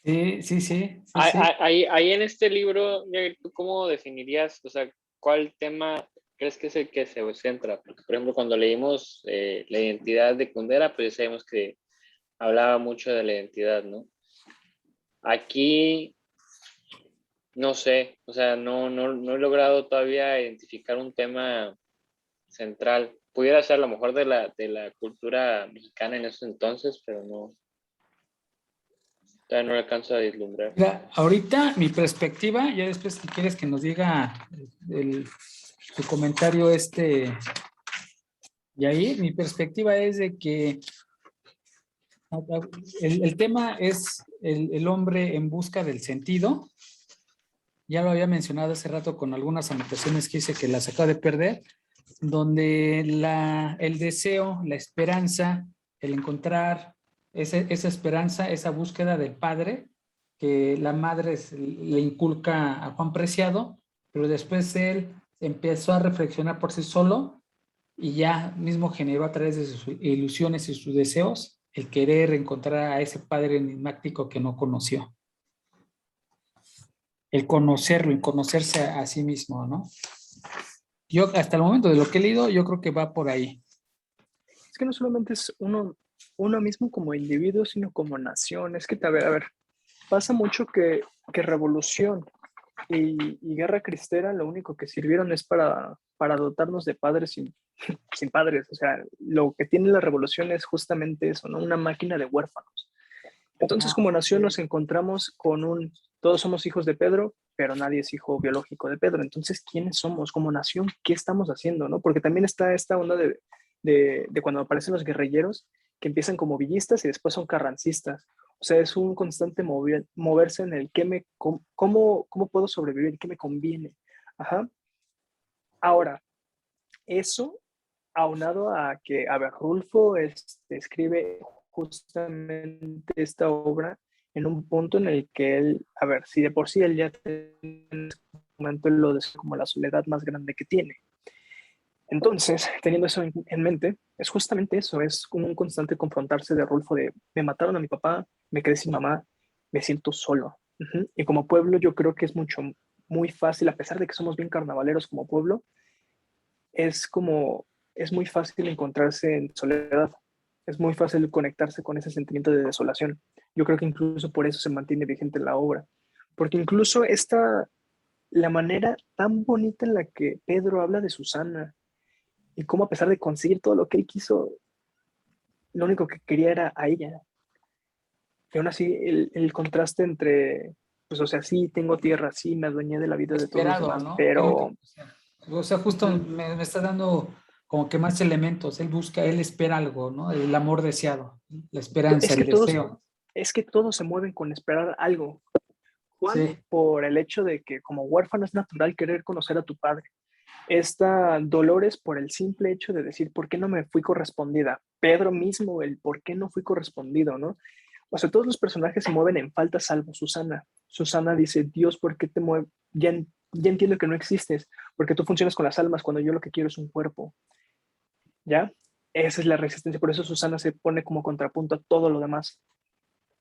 Sí, sí, sí, sí, sí. Ahí en este libro, Miguel, ¿tú cómo definirías, o sea, cuál tema crees que es el que se centra? Porque, por ejemplo, cuando leímos la identidad de Kundera, pues ya sabemos que hablaba mucho de la identidad, ¿no? Aquí, No sé, o sea, no he logrado todavía identificar un tema central. Pudiera ser a lo mejor de la cultura mexicana en esos entonces, pero no, todavía no lo alcanzo a vislumbrar. Mira, ahorita mi perspectiva, ya después si quieres que nos diga tu comentario y ahí mi perspectiva es de que el tema es el hombre en busca del sentido. Ya lo había mencionado hace rato con algunas anotaciones que hice que las acabo de perder, donde el deseo, la esperanza, el encontrar esa esperanza, esa búsqueda del padre, que la madre le inculca a Juan Preciado, pero después él empezó a reflexionar por sí solo y ya mismo generó a través de sus ilusiones y sus deseos el querer encontrar a ese padre enigmático que no conoció. El conocerlo y conocerse a sí mismo, ¿no? Yo hasta el momento de lo que he leído, yo creo que va por ahí. Es que no solamente es uno mismo como individuo, sino como nación. Es que, a ver, pasa mucho que revolución y guerra cristera lo único que sirvieron es para dotarnos de padres sin padres. O sea, lo que tiene la revolución es justamente eso, ¿no? Una máquina de huérfanos. Entonces, como nación nos encontramos con todos somos hijos de Pedro, pero nadie es hijo biológico de Pedro. Entonces, ¿quiénes somos como nación? ¿Qué estamos haciendo, no? Porque también está esta onda de cuando aparecen los guerrilleros, que empiezan como villistas y después son carrancistas. O sea, es un constante moverse en el cómo puedo sobrevivir, qué me conviene. Ajá. Ahora, eso aunado a que, a ver, Rulfo escribe justamente esta obra en un punto en el que él, a ver, si de por sí él ya en ese momento él lo describe como la soledad más grande que tiene. Entonces, teniendo eso en mente, es justamente eso, es como un constante confrontarse de Rulfo de, me mataron a mi papá, me quedé sin mamá, me siento solo. Y como pueblo yo creo que es muy fácil, a pesar de que somos bien carnavaleros como pueblo, es como, es muy fácil encontrarse en soledad, es muy fácil conectarse con ese sentimiento de desolación. Yo creo que incluso por eso se mantiene vigente la obra, porque incluso la manera tan bonita en la que Pedro habla de Susana y cómo a pesar de conseguir todo lo que él quiso, lo único que quería era a ella. Y aún así el contraste entre, pues o sea, sí tengo tierra, sí me adueñé de la vida de todos los Esperado, demás, ¿no? pero... O sea, justo me está dando como que más elementos. Él busca, él espera algo, ¿no? El amor deseado, la esperanza, Es que el deseo. todos se mueven con esperar algo. Juan, Sí, por el hecho de que como huérfano es natural querer conocer a tu padre. Esta Dolores por el simple hecho de decir, ¿por qué no me fui correspondida? Pedro mismo, el por qué no fui correspondido, ¿no? O sea, todos los personajes se mueven en falta salvo Susana. Susana dice, Dios, ¿por qué te mueves? Ya entiendo que no existes, porque tú funcionas con las almas cuando yo lo que quiero es un cuerpo, ¿ya? Esa es la resistencia, por eso Susana se pone como contrapunto a todo lo demás.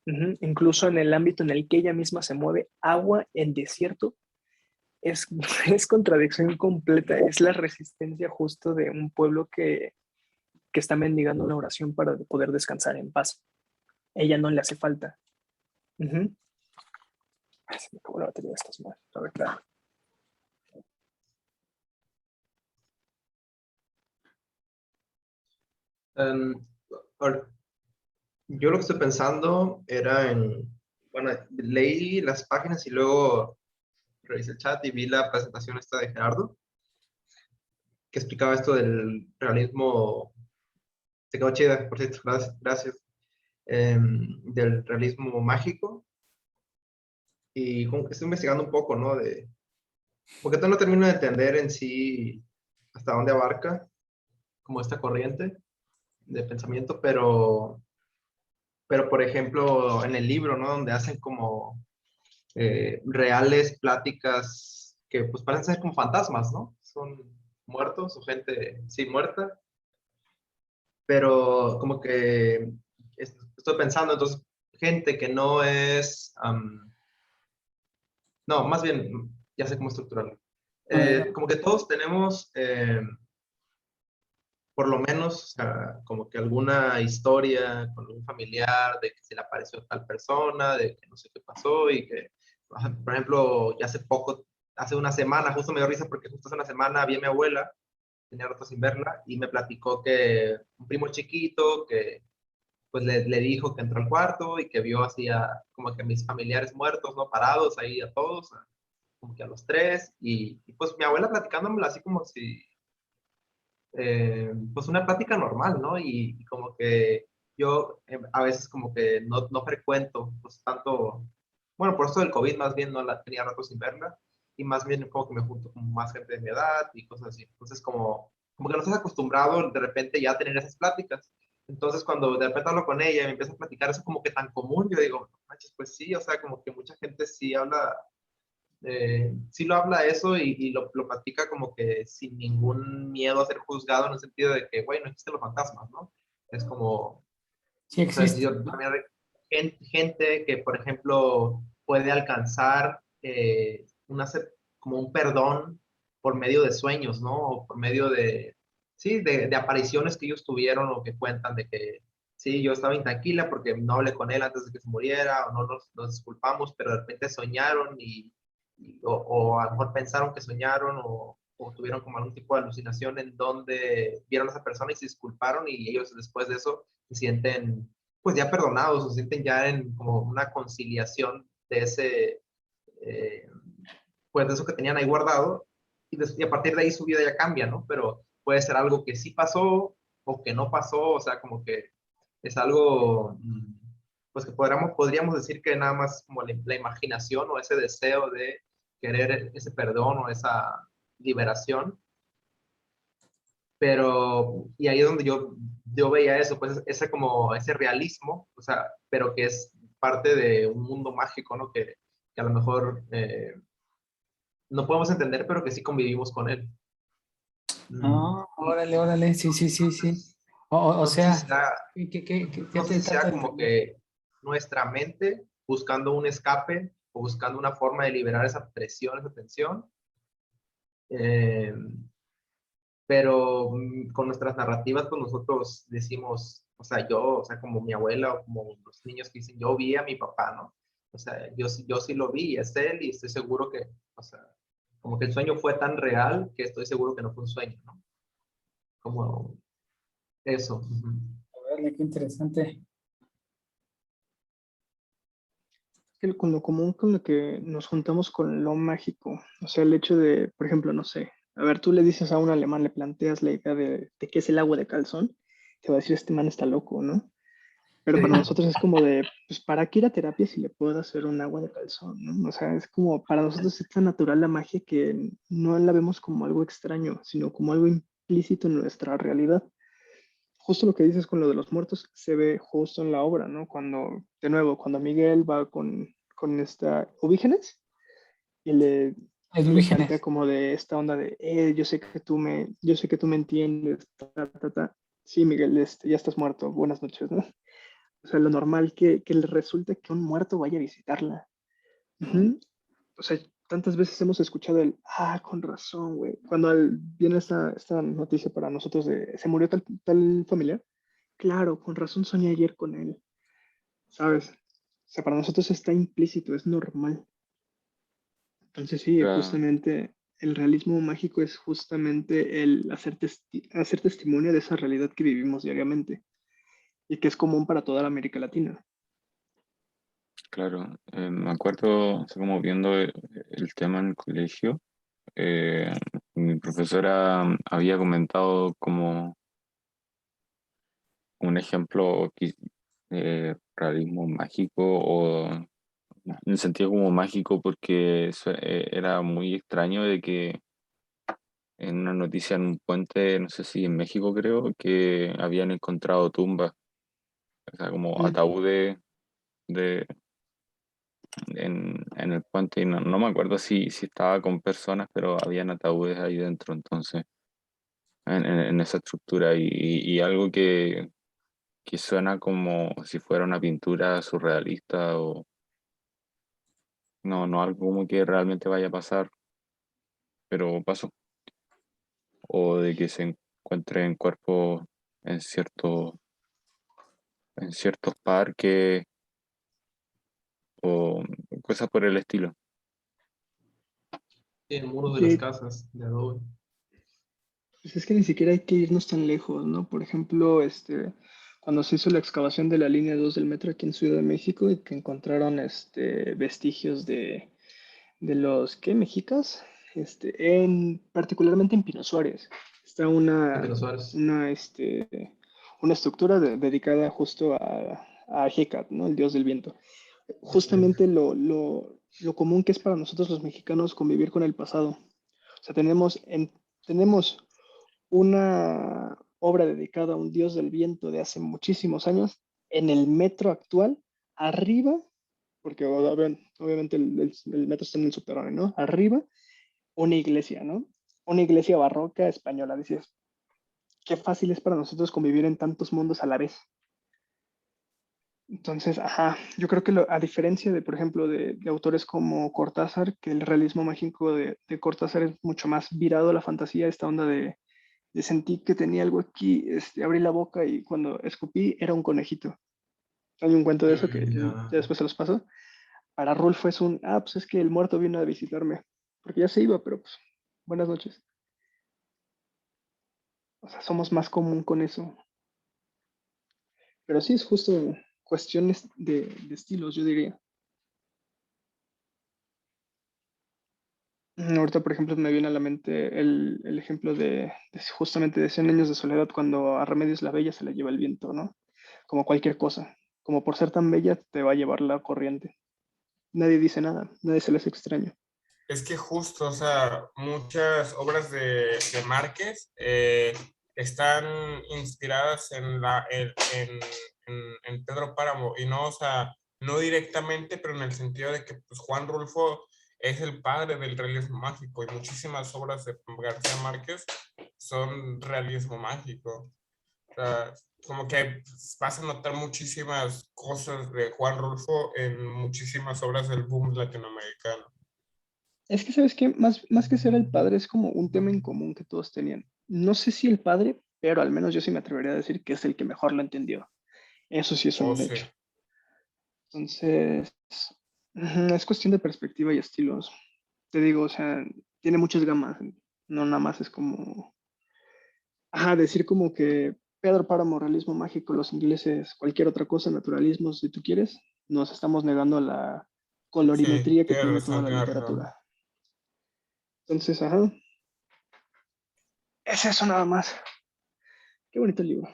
Incluso en el ámbito en el que ella misma se mueve, agua en desierto, es, es contradicción completa, es la resistencia justo de un pueblo que está mendigando una oración para poder descansar en paz. Ella no le hace falta. Ay, se me acabó la batería de estas madres. A ver, claro. Ahora, yo lo que estoy pensando era bueno, leí las páginas y luego revisé el chat y vi la presentación esta de Gerardo, que explicaba esto del realismo, se quedó chida, por cierto, gracias, del realismo mágico, y como que estoy investigando un poco, ¿no? Porque todavía no termino de entender en sí hasta dónde abarca como esta corriente de pensamiento, pero por ejemplo, en el libro, ¿no? Donde hacen como reales pláticas que pues parecen ser como fantasmas, ¿no? Son muertos o gente, sí, muerta, pero como que estoy pensando, entonces, gente que no es, no, más bien, ya sé cómo estructurarlo. Como que todos tenemos, por lo menos, o sea, como que alguna historia con un familiar de que se le apareció tal persona, de que no sé qué pasó y que por ejemplo, ya hace poco, hace una semana, justo me dio risa porque justo hace una semana vi a mi abuela, tenía rato sin verla, y me platicó que un primo chiquito que pues le dijo que entró al cuarto y que vio así como que a mis familiares muertos, ¿no? Parados ahí a todos, como que a los tres, y pues mi abuela platicándomelo así como si, pues una plática normal, ¿no? Y como que yo a veces como que no frecuento pues tanto, bueno, por esto del COVID más bien no la tenía rato sin verla, y más bien como que me junto con más gente de mi edad y cosas así. Entonces como que no estás acostumbrado de repente ya a tener esas pláticas. Entonces cuando de repente hablo con ella y me empieza a platicar eso como que tan común, yo digo, "No manches, pues sí, o sea, como que mucha gente sí lo habla eso y lo platica como que sin ningún miedo a ser juzgado en el sentido de que, güey, no existen los fantasmas, ¿no? Es como, Sí o sea, si existe, yo ¿no? también gente que, por ejemplo, puede alcanzar como un perdón por medio de sueños, ¿no? O por medio sí, de apariciones que ellos tuvieron o que cuentan de que, sí, yo estaba intranquila porque no hablé con él antes de que se muriera o no nos disculpamos, pero de repente soñaron o a lo mejor pensaron que soñaron o tuvieron como algún tipo de alucinación en donde vieron a esa persona y se disculparon y ellos después de eso se sienten pues ya perdonados, se sienten ya en como una conciliación de eh, pues de eso que tenían ahí guardado y a partir de ahí su vida ya cambia, ¿no? Pero puede ser algo que sí pasó o que no pasó, o sea, como que es algo, pues que podríamos decir que nada más como la imaginación o ese deseo de querer ese perdón o esa liberación, pero, y ahí es donde yo veía eso, pues ese realismo, o sea, pero que es parte de un mundo mágico, ¿no? Que a lo mejor no podemos entender, pero que sí convivimos con él. Ah, órale, órale, sí, sí, sí, sí. Entonces, O no sé si sea, sea, ¿qué no sé te si trato sea de como entender? que nuestra mente buscando un escape o buscando una forma de liberar esa presión, esa tensión, eh, pero con nuestras narrativas, pues nosotros decimos, o sea, como mi abuela o como los niños que dicen, yo vi a mi papá, ¿no? O sea, yo sí lo vi, es él y estoy seguro que, o sea, como que el sueño fue tan real que estoy seguro que no fue un sueño, ¿no? Como eso. Ujú. Órale, qué interesante. Con lo común con lo que nos juntamos con lo mágico, o sea, el hecho de, por ejemplo, no sé, a ver, tú le dices a un alemán, le planteas la idea de qué es el agua de calzón, te va a decir, este man está loco, ¿no? Pero para nosotros es como de, pues, ¿para qué ir a terapia si le puedo hacer un agua de calzón, ¿no? O sea, es como, para nosotros es tan natural la magia que no la vemos como algo extraño, sino como algo implícito en nuestra realidad. Justo lo que dices con lo de los muertos se ve justo en la obra, ¿no? Cuando, de nuevo, cuando Miguel va con esta Ubígenes y le plantea Edvígenes. como de esta onda de, yo sé que tú me entiendes, ta, ta, ta. Sí, Miguel, ya estás muerto, buenas noches, ¿no? O sea, lo normal que le resulte que un muerto vaya a visitarla. Ujú. O sea, tantas veces hemos escuchado con razón, güey. Cuando viene esta noticia para nosotros de, se murió tal familiar. Claro, con razón soñé ayer con él, ¿sabes? O sea, para nosotros está implícito, es normal. Entonces sí, Claro, justamente el realismo mágico es justamente el hacer testimonio de esa realidad que vivimos diariamente y que es común para toda la América Latina. claro. Me acuerdo, o sea, como viendo el tema en el colegio, eh, mi profesora había comentado como un ejemplo de realismo mágico o en sentido como mágico porque era muy extraño de que en una noticia en un puente, no sé si en México creo, que habían encontrado tumbas, o sea, como Mm. ataúdes de, en el puente y no me acuerdo si estaba con personas, pero habían ataúdes ahí dentro, entonces, en esa estructura y algo que suena como si fuera una pintura surrealista o no algo como que realmente vaya a pasar, pero pasó, o de que se encuentren cuerpos en en ciertos parques o cosas por el estilo. Sí, el muro de Sí. las casas de adobe. Pues es que ni siquiera hay que irnos tan lejos, ¿no? Por ejemplo, cuando se hizo la excavación de la línea 2 del metro aquí en Ciudad de México y que encontraron vestigios de los, ¿qué? Mexicas, particularmente en Pino Suárez. Está De los Suárez. una estructura dedicada justo a Hécat, ¿no? El dios del viento. Justamente lo común que es para nosotros los mexicanos convivir con el pasado. O sea, tenemos una obra dedicada a un dios del viento de hace muchísimos años en el metro actual, arriba, porque obviamente el metro está en el subterráneo, ¿no? Arriba, una iglesia, ¿no? Una iglesia barroca española. Dices, qué fácil es para nosotros convivir en tantos mundos a la vez. Entonces, ajá, yo creo que a diferencia de, por ejemplo, de autores como Cortázar, que el realismo mágico de Cortázar es mucho más virado a la fantasía, esta onda de sentí que tenía algo aquí, abrí la boca y cuando escupí era un conejito. Hay un cuento de eso que Ya. ya después se los paso. Para Rulfo es pues es que el muerto vino a visitarme, porque ya se iba, pero pues, buenas noches. O sea, somos más común con eso. Pero sí es justo cuestiones de estilos, yo diría. Ahorita, por ejemplo, me viene a la mente el ejemplo justamente de 100 años de soledad, cuando a Remedios la Bella se la lleva el viento, ¿no? Como cualquier cosa. Como por ser tan bella, te va a llevar la corriente. Nadie dice nada, nadie se les extraño. Es que justo, o sea, muchas obras de Márquez están inspiradas en Pedro Páramo, y no, o sea, no directamente, pero en el sentido de que pues, Juan Rulfo es el padre del realismo mágico, y muchísimas obras de García Márquez son realismo mágico. O sea, como que vas a notar muchísimas cosas de Juan Rulfo en muchísimas obras del boom latinoamericano. Es que, ¿sabes qué? Más que ser el padre, es como un tema en común que todos tenían. No sé si el padre, pero al menos yo sí me atrevería a decir que es el que mejor lo entendió. Eso sí es Oh, un sí. hecho. Entonces, es cuestión de perspectiva y estilos. Te digo, o sea, tiene muchas gamas. No nada más es como, decir como que Pedro Páramo, realismo mágico, los ingleses, cualquier otra cosa, naturalismo, si tú quieres, nos estamos negando a la Sí, colorimetría que tienes tiene toda razón, la tienes razón. literatura. Entonces, es eso nada más. Qué bonito libro.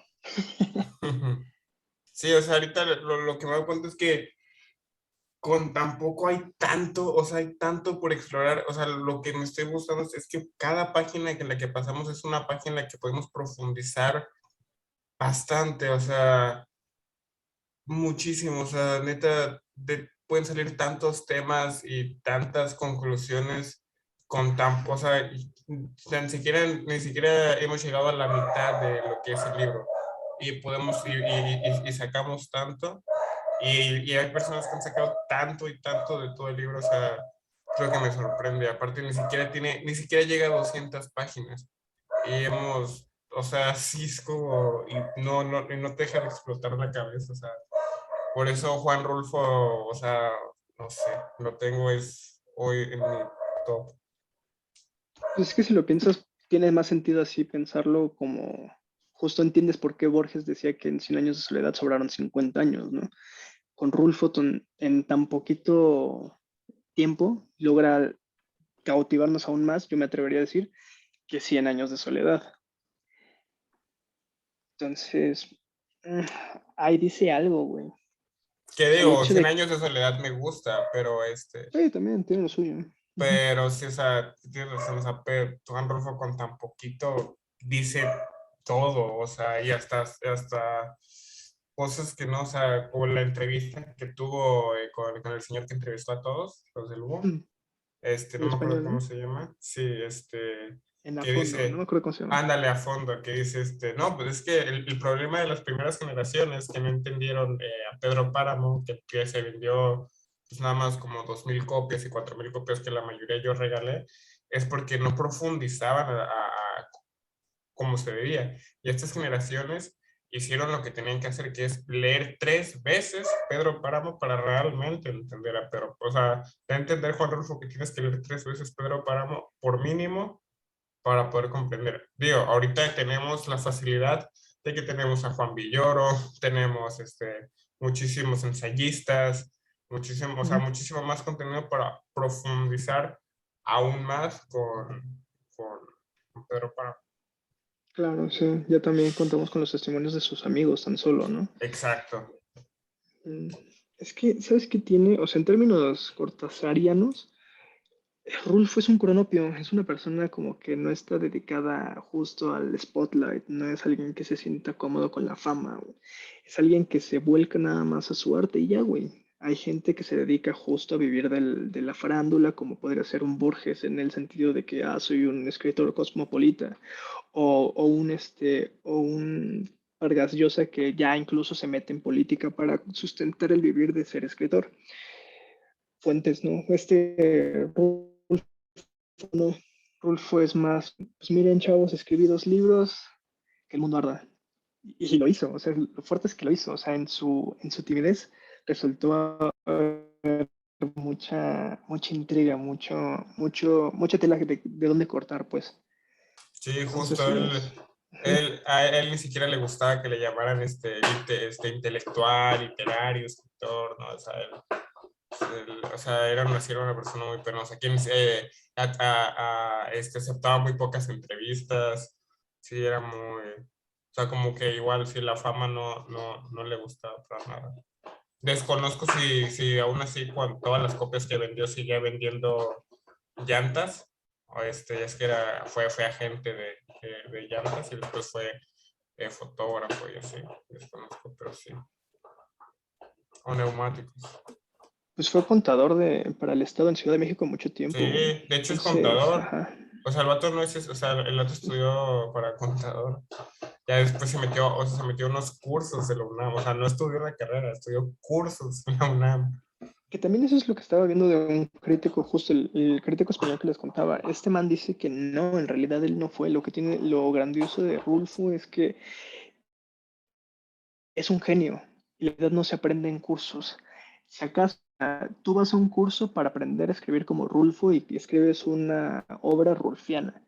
Sí, o sea, ahorita lo que me doy cuenta es que con tampoco hay tanto, o sea, hay tanto por explorar. O sea, lo que me estoy gustando es que cada página en la que pasamos es una página en la que podemos profundizar bastante, o sea, muchísimo, o sea, neta, pueden salir tantos temas y tantas conclusiones con tan, o sea, ni siquiera hemos llegado a la mitad de lo que es el libro, y podemos, y sacamos tanto, y hay personas que han sacado tanto y tanto de todo el libro, o sea, creo que me sorprende. Aparte, ni siquiera llega a 200 páginas, y o sea, sí es como, y no te deja de explotar la cabeza, o sea, por eso Juan Rulfo, o sea, no sé, lo tengo es hoy en mi top. Pues es que si lo piensas, tiene más sentido así pensarlo como justo entiendes por qué Borges decía que en 100 años de soledad sobraron 50 años, ¿no? Con Rulfo en tan poquito tiempo logra cautivarnos aún más, yo me atrevería a decir, que 100 años de soledad. Entonces, ahí dice algo, güey. Que El digo, hecho 100 de años de soledad me gusta, pero sí, también tiene lo suyo. pero sí, o sea, tienes razón, o sea, Juan Rulfo con tan poquito dice todo, o sea, y hasta cosas que no, o sea, como la entrevista que tuvo con el señor que entrevistó a todos, los del Hugo, no El me acuerdo español, cómo ¿no? se llama, sí, En a que fondo, no me dice, acuerdo cómo se llama. ándale a fondo, que dice, no, pues es que el problema de las primeras generaciones que no entendieron a Pedro Páramo, que se vendió pues nada más como 2,000 copias y 4,000 copias que la mayoría yo regalé, es porque no profundizaban a cómo se debía. Y estas generaciones hicieron lo que tenían que hacer, que es leer 3 veces Pedro Páramo para realmente entender a Pedro. O sea, de entender, Juan Rulfo, que tienes que leer 3 veces Pedro Páramo por mínimo para poder comprender. Digo, ahorita tenemos la facilidad de que tenemos a Juan Villoro, tenemos muchísimos ensayistas, muchísimo, o sea, muchísimo más contenido para profundizar aún más con Pedro Páramo. Claro, sí, ya también contamos con los testimonios de sus amigos tan solo, ¿no? Exacto. Mm, Es que, ¿sabes qué tiene? O sea, en términos cortasarianos, Rulfo es un cronopio, es una persona como que no está dedicada justo al spotlight, no es alguien que se sienta cómodo con la fama, güey. Es alguien que se vuelca nada más a su arte y ya, güey. Hay gente que se dedica justo a vivir de la farándula, como podría ser un Borges, en el sentido de que, soy un escritor cosmopolita, o un Vargas Llosa que ya incluso se mete en política para sustentar el vivir de ser escritor. Fuentes, ¿no? No, Rulfo es más, pues miren, chavos, escribí 2 libros, que el mundo arda. Y lo hizo, o sea, lo fuerte es que lo hizo, o sea, en su timidez resultó mucha intriga, mucha tela de dónde cortar, pues. Sí, Entonces, justo sí, a él ni siquiera le gustaba que le llamaran intelectual, literario, escritor, ¿no? O sea, sí era una persona muy penosa, quien aceptaba muy pocas entrevistas, sí, era muy, o sea, como que igual si la fama no le gustaba para nada. Desconozco si aún así con todas las copias que vendió sigue vendiendo llantas, o es que fue agente de llantas y después fue fotógrafo y así, desconozco, pero sí. O neumáticos. pues fue contador para el Estado en Ciudad de México mucho Sí, tiempo. de hecho es Entonces, contador. ajá. O sea, el vato no es, o sea, el vato estudió para contador. Ya después se metió a unos cursos de la UNAM. O sea, no estudió la carrera, estudió cursos en la UNAM. Que también eso es lo que estaba viendo de un crítico, justo el crítico español que les contaba. Este man dice que no, en realidad él no fue. Lo grandioso de Rulfo es que es un genio y la verdad no se aprende en cursos. Si acaso tú vas a un curso para aprender a escribir como Rulfo y escribes una obra rulfiana,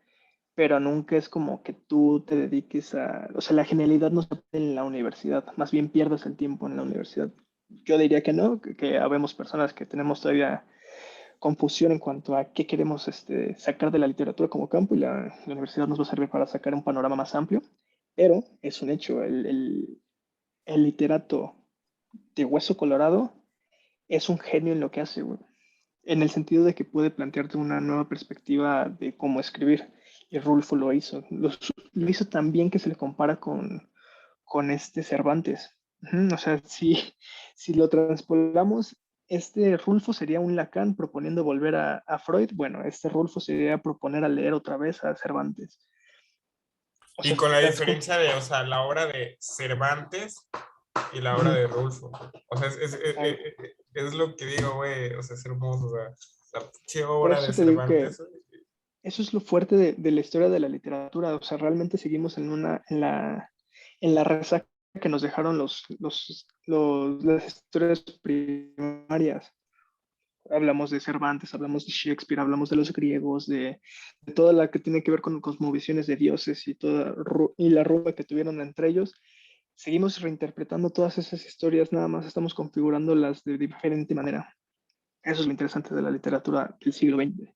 pero nunca es como que tú te dediques o sea, la genialidad no se aprende en la universidad, más bien pierdes el tiempo en la universidad. Yo diría que no, que habemos personas que tenemos todavía confusión en cuanto a qué queremos sacar de la literatura como campo y la universidad nos va a servir para sacar un panorama más amplio, pero es un hecho, el literato de hueso colorado es un genio en lo que hace, güey. En el sentido de que puede plantearte una nueva perspectiva de cómo escribir. Y Rulfo lo hizo. Lo hizo tan bien que se le compara con Cervantes. O sea, si lo transpolamos, Rulfo sería un Lacan proponiendo volver a Freud. Bueno, Rulfo sería proponer a leer otra vez a Cervantes. O Y sea, con la diferencia de, o sea, la obra de Cervantes y la obra de Rulfo. O sea, es lo que digo, güey. O sea, es hermoso. O sea, la pinche por obra de eso te digo que Cervantes. eso es lo fuerte de la historia de la literatura. O sea, realmente seguimos en la resaca que nos dejaron las historias primarias. Hablamos de Cervantes, hablamos de Shakespeare, hablamos de los griegos, de toda la que tiene que ver con cosmovisiones de dioses y la rumba que tuvieron entre ellos. Seguimos reinterpretando todas esas historias, nada más estamos configurándolas de diferente manera. Eso es lo interesante de la literatura del siglo XX.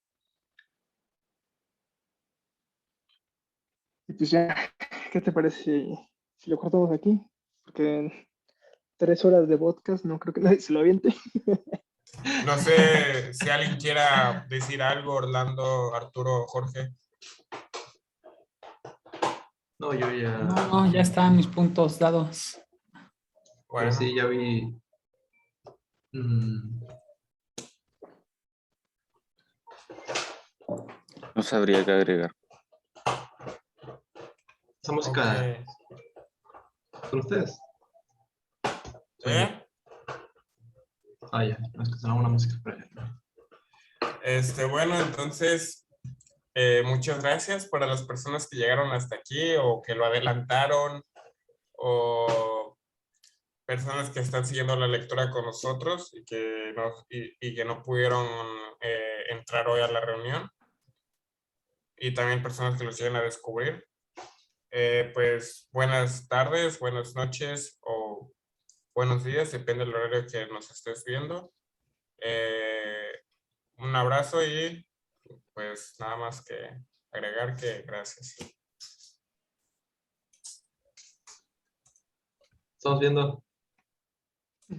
Y pues ya, ¿qué te parece si lo cortamos aquí? Porque 3 horas de podcast no creo que nadie se lo aviente. No sé si alguien quiera decir algo, Orlando, Arturo, Jorge. No, yo ya. No, ya están mis puntos dados. Bueno, Sí, ya vi. No sabría qué agregar. Esa música. ok. ¿Son ustedes? ¿Eh? Ya, no es que sonaba una música. Bueno, entonces, muchas gracias para las personas que llegaron hasta aquí o que lo adelantaron o personas que están siguiendo la lectura con nosotros y que no pudieron entrar hoy a la reunión, y también personas que los lleguen a descubrir. Pues buenas tardes, buenas noches o buenos días, depende del horario que nos estés viendo. Un abrazo y pues nada más que agregar que gracias. Estamos viendo.